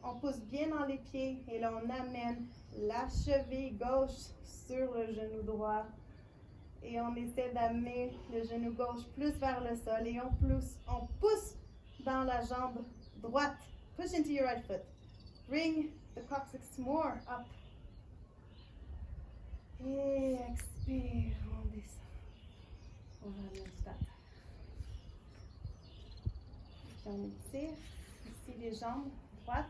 On pousse bien dans les pieds et là on amène la cheville gauche sur le genou droit. Et on essaie d'amener le genou gauche plus vers le sol et on pousse dans la jambe droite. Push into your right foot. Bring the coccyx more up. Et expire, on descend. On ramène tout à terre. Puis on étire ici les jambes droites.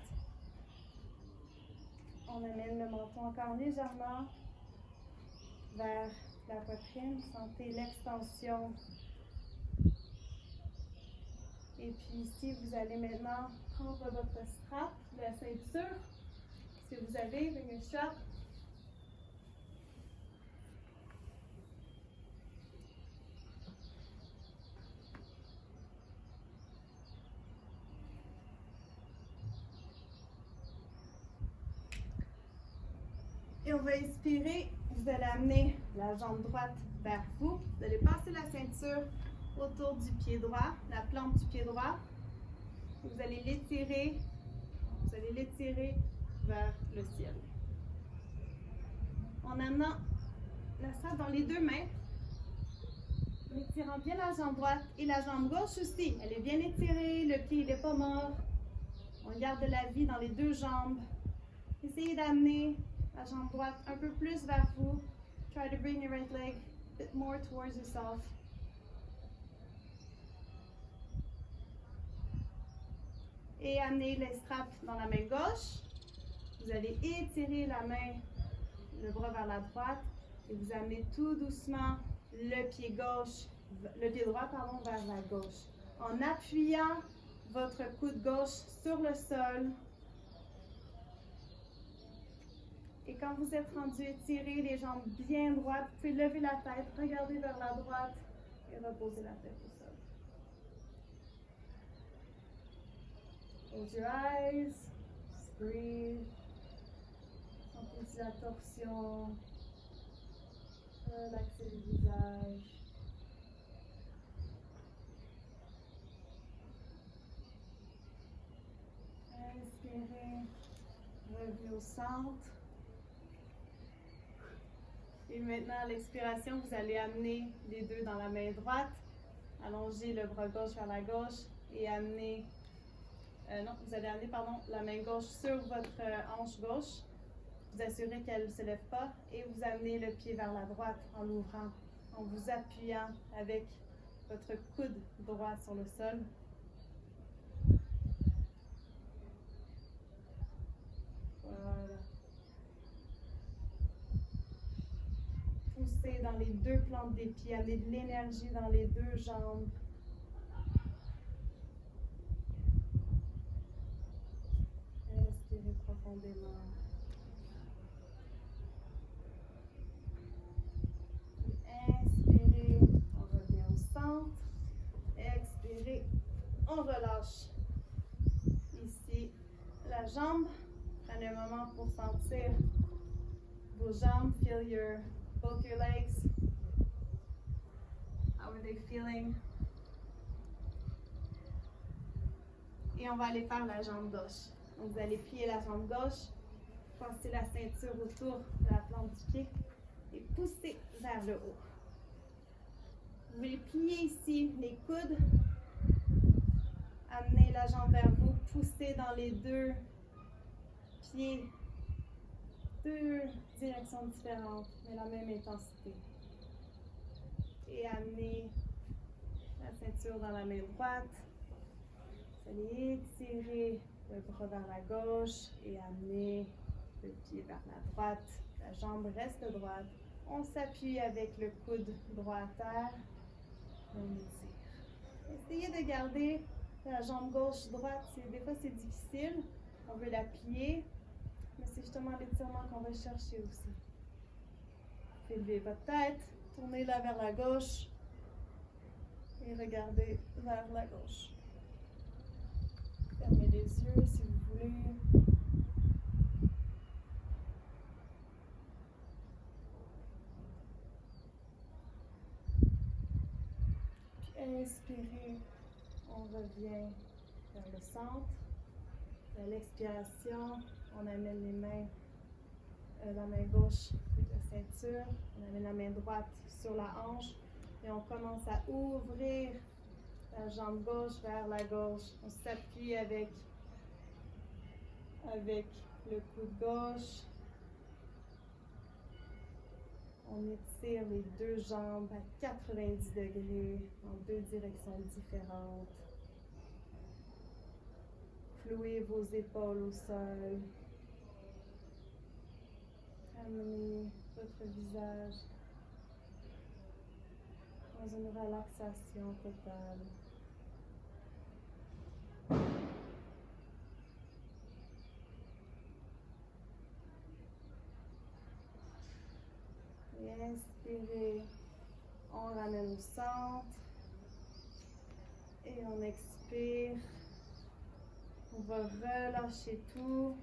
On amène le menton encore légèrement vers la poitrine. Sentez l'extension. Et puis ici, vous allez maintenant prendre votre strap, la ceinture. Si vous avez une strap. Et on va expirer. Vous allez amener la jambe droite vers vous. Vous allez passer la ceinture autour du pied droit, la plante du pied droit. Vous allez l'étirer. Vous allez l'étirer vers le ciel. En amenant la strap dans les deux mains, en étirant bien la jambe droite et la jambe gauche aussi. Elle est bien étirée, le pied n'est pas mort. On garde de la vie dans les deux jambes. Essayez d'amener la jambe droite un peu plus vers vous. Try to bring your right leg a bit more towards yourself. Et amenez les straps dans la main gauche. Vous allez étirer la main, le bras vers la droite. Et vous amenez tout doucement le pied droit vers la gauche. En appuyant votre coude gauche sur le sol. Et quand vous êtes rendu étiré, les jambes bien droites, vous pouvez lever la tête, regarder vers la droite et reposer la tête au sol. Close your eyes, just breathe. Sentez la torsion. Relaxez le visage. Inspirez, revenez au centre. Et maintenant, à l'expiration, vous allez amener les deux dans la main droite. Allongez le bras gauche vers la gauche et amener... vous allez amener, la main gauche sur votre hanche gauche. vous assurez qu'elle ne se lève pas et vous amenez le pied vers la droite en l'ouvrant, en vous appuyant avec votre coude droit sur le sol. Voilà. Poussez dans les deux plantes des pieds, amenez de l'énergie dans les deux jambes. Respirez profondément. Inspirez, on revient au centre. Expirez, on relâche. Ici, la jambe. Prenez un moment pour sentir vos jambes. Feel both your legs. How are they feeling? Et on va aller faire la jambe gauche. Donc, vous allez plier la jambe gauche, passer la ceinture autour de la plante du pied et pousser vers le haut. Vous voulez plier ici les coudes, amener la jambe vers vous, pousser dans les deux pieds, deux directions différentes, mais la même intensité. Et amener la ceinture dans la main droite. Vous allez étirer le bras vers la gauche et amener le pied vers la droite. La jambe reste droite. On s'appuie avec le coude droit à terre. On étire. Essayez de garder la jambe gauche droite. Des fois, c'est difficile. On veut la plier. Mais c'est justement l'étirement qu'on va chercher aussi. Élevez votre tête. Tournez-la vers la gauche. Et regardez vers la gauche. Fermez les yeux si vous voulez. Puis inspirez, on revient vers le centre. À l'expiration, on amène les mains, la main gauche avec la ceinture. On amène la main droite sur la hanche. Et on commence à ouvrir la jambe gauche vers la gauche. On s'appuie avec le coude gauche. On étire les deux jambes à 90 degrés en deux directions différentes. Clouez vos épaules au sol. Amenez votre visage dans une relaxation totale. Et inspirez, on ramène au centre et on expire. On va relâcher tout.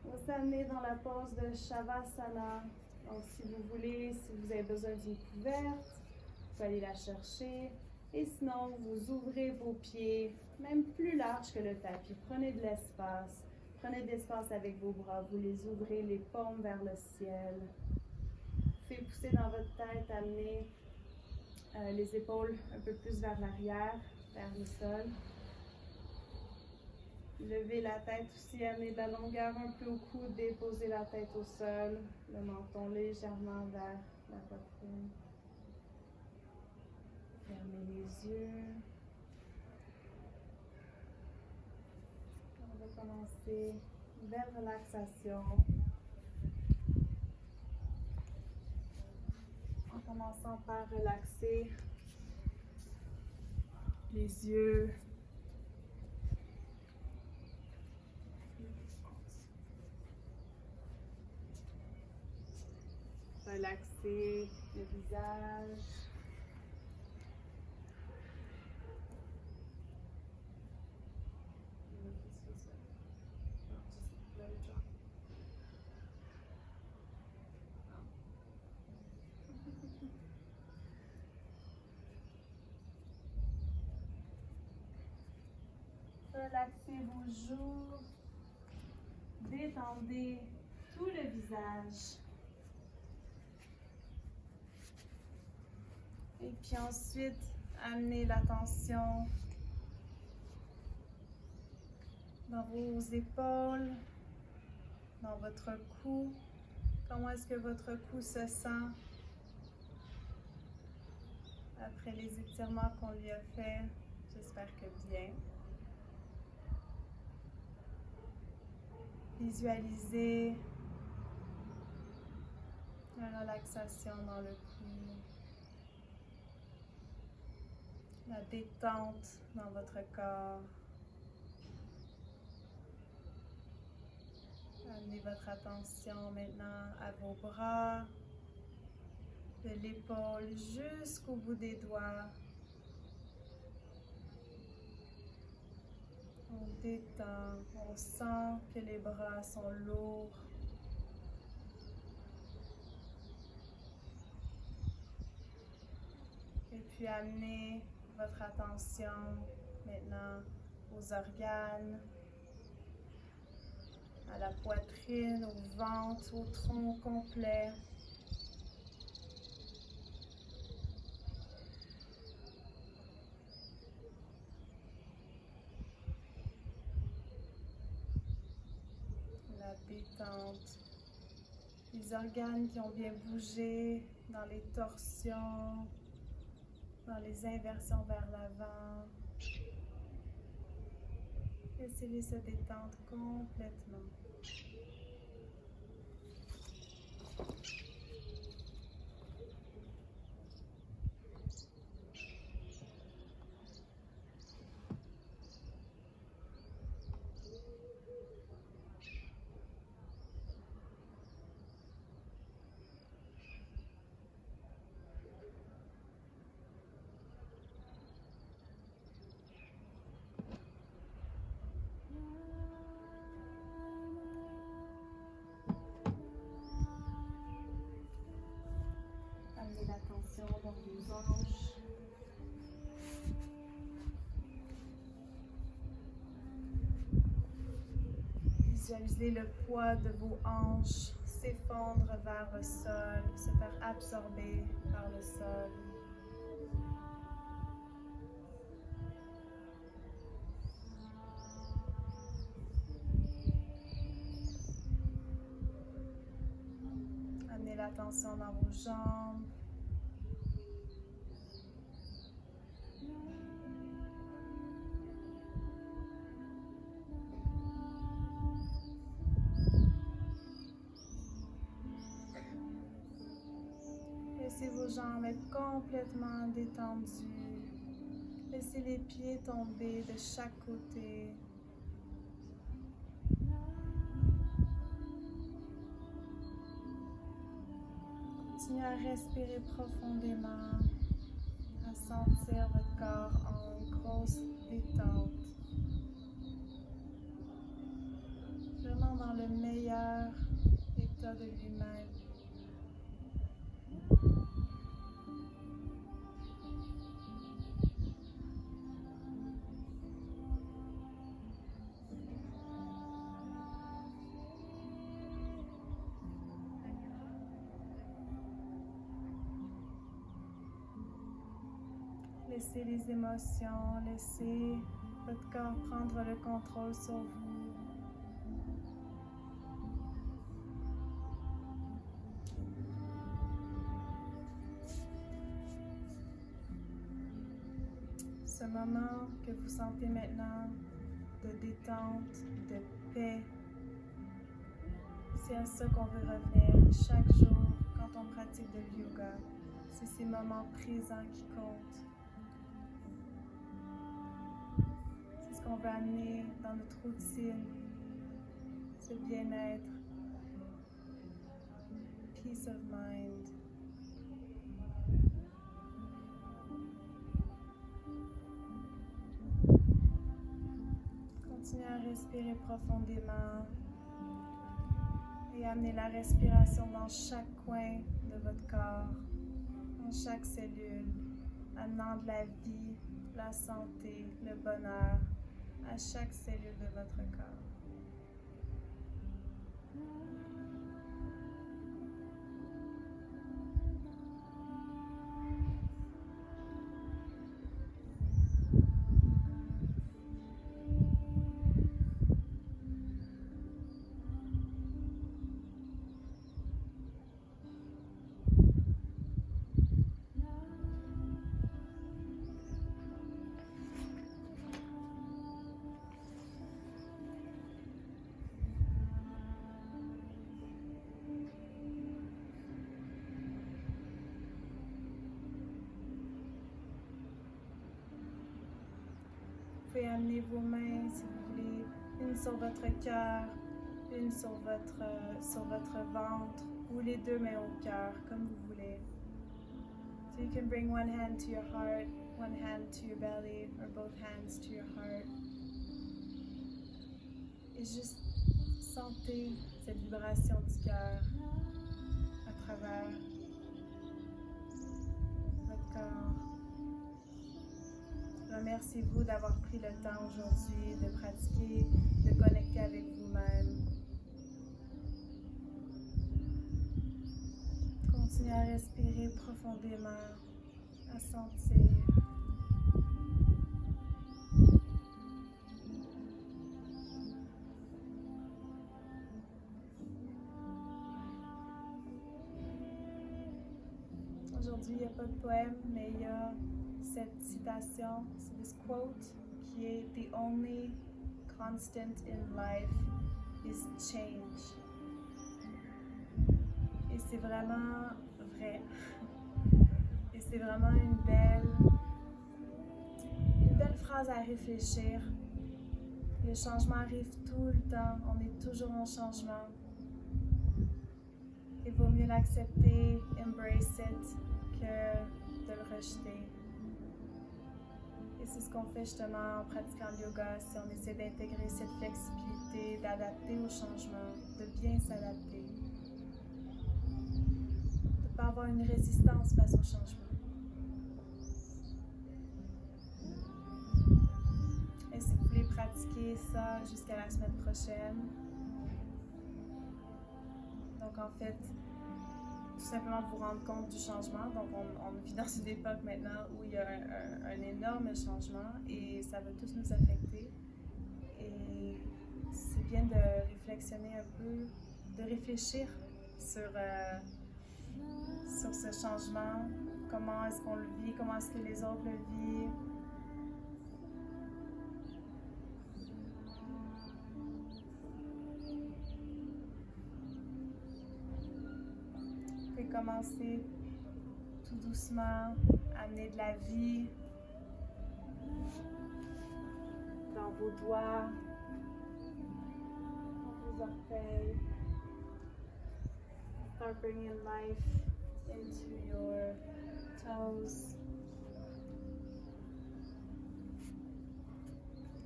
On va s'amener dans la pose de Shavasana. Donc, si vous voulez, si vous avez besoin d'une couverte, vous pouvez aller la chercher. Et sinon, vous ouvrez vos pieds, même plus large que le tapis. Prenez de l'espace. Prenez de l'espace avec vos bras. Vous les ouvrez, les paumes vers le ciel. Faites pousser dans votre tête, amenez les épaules un peu plus vers l'arrière, vers le sol. Levez la tête aussi, amenez de la longueur un peu au cou, déposez la tête au sol, le menton légèrement vers la poitrine. Fermez les yeux. On va commencer une belle relaxation. En commençant par relaxer les yeux. Relaxer le visage. Relaxez vos joues. Détendez tout le visage. Et puis ensuite, amenez l'attention dans vos épaules. dans votre cou. Comment est-ce que votre cou se sent après les étirements qu'on lui a fait? J'espère que bien. Visualisez la relaxation dans le cou, la détente dans votre corps. Amenez votre attention maintenant à vos bras, de l'épaule jusqu'au bout des doigts. On détend, on sent que les bras sont lourds. Et puis amenez votre attention maintenant aux organes, à la poitrine, au ventre, au tronc complet. La détente. Les organes qui ont bien bougé dans les torsions, dans les inversions vers l'avant. Laissez-les se détendre complètement. Amenez l'attention dans vos hanches. Visualisez le poids de vos hanches s'effondre vers le sol, se faire absorber par le sol. Amenez l'attention dans vos jambes. Laissez vos jambes être complètement détendues. Laissez les pieds tomber de chaque côté. Continuez à respirer profondément, à sentir votre corps en grosse détente. Vraiment dans le meilleur état de lui-même. Laissez les émotions, laissez votre corps prendre le contrôle sur vous. Ce moment que vous sentez maintenant de détente, de paix, c'est à ça qu'on veut revenir chaque jour quand on pratique le yoga. C'est ces moments présents qui comptent. C'est ce qu'on veut amener dans notre routine, ce bien-être, peace of mind. Continuez à respirer profondément et amener la respiration dans chaque coin de votre corps, dans chaque cellule, amenant de la vie, la santé, le bonheur à chaque cellule de votre corps. pouvez amener vos mains, si vous voulez, une sur votre cœur, une sur votre ventre, ou les deux mains au cœur, comme vous voulez. So you can bring one hand to your heart, one hand to your belly, or both hands to your heart. Et juste sentez cette vibration du cœur à travers votre corps. Remerciez-vous d'avoir pris le temps aujourd'hui de pratiquer, de connecter avec vous-même. Continuez à respirer profondément, à sentir. Aujourd'hui, il n'y a pas de poème, mais il y a cette citation, c'est this quote qui est « The only constant in life is change ». Et c'est vraiment vrai. Et c'est vraiment une belle phrase à réfléchir. Le changement arrive tout le temps, on est toujours en changement. Il vaut mieux l'accepter, embrace it, que de le rejeter. Et c'est ce qu'on fait justement en pratiquant le yoga, si on essaie d'intégrer cette flexibilité, d'adapter au changement, de bien s'adapter. De ne pas avoir une résistance face au changement. Et si vous voulez pratiquer ça jusqu'à la semaine prochaine, donc en fait, tout simplement vous rendre compte du changement. Donc on vit dans une époque maintenant où il y a un énorme changement et ça va tous nous affecter. Et c'est bien de réflexionner un peu, de réfléchir sur ce changement. Comment est-ce qu'on le vit, comment est-ce que les autres le vivent. Commencez tout doucement à amener de la vie dans vos doigts, dans vos orteils. Start bringing life into your toes,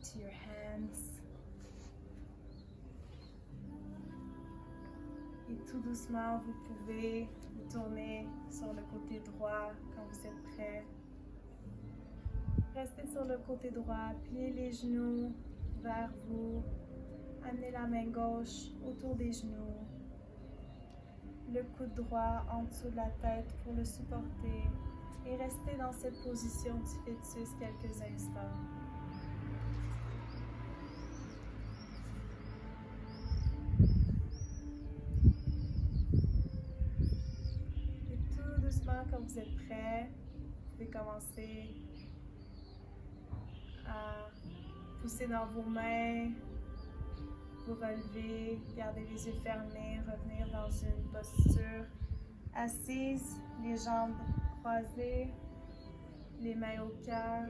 to your hands. Et tout doucement, vous pouvez vous tourner sur le côté droit quand vous êtes prêt. Restez sur le côté droit, pliez les genoux vers vous. Amenez la main gauche autour des genoux. Le coude droit en dessous de la tête pour le supporter. Et restez dans cette position du fœtus quelques instants. Quand vous êtes prêt, vous pouvez commencer à pousser dans vos mains, vous relever, garder les yeux fermés, revenir dans une posture assise, les jambes croisées, les mains au cœur.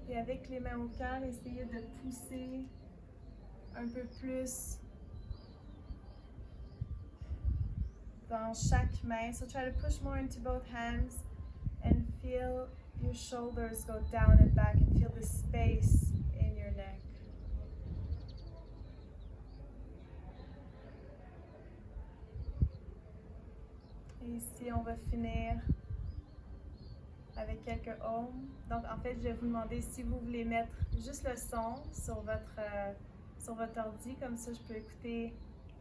Et avec les mains au cœur, essayez de pousser un peu plus dans chaque main. So try to push more into both hands and feel your shoulders go down and back and feel the space in your neck. Et ici, on va finir avec quelques ohms. Donc en fait, je vais vous demander si vous voulez mettre juste le son sur votre ordi, comme ça je peux écouter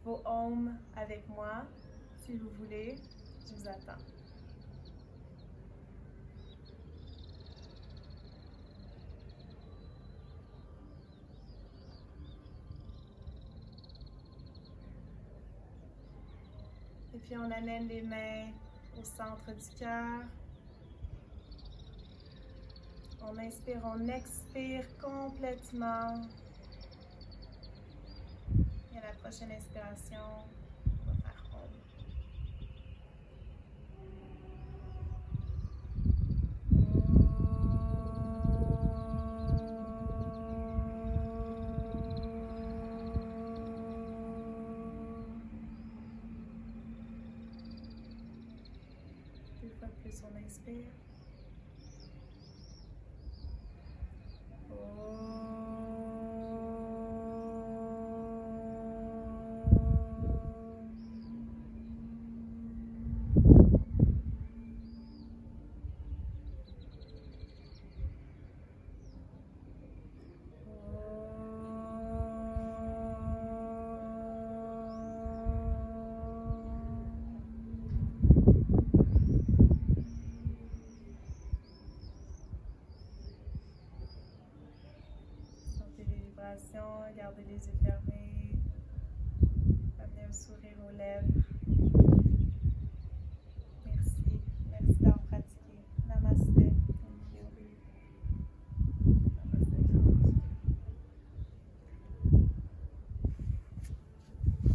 vos ohms avec moi. Si vous voulez, je vous attends. Et puis on amène les mains au centre du cœur. On inspire, on expire complètement. Et à la prochaine inspiration, on va faire Om. Om. fois de plus, on inspire. Oh.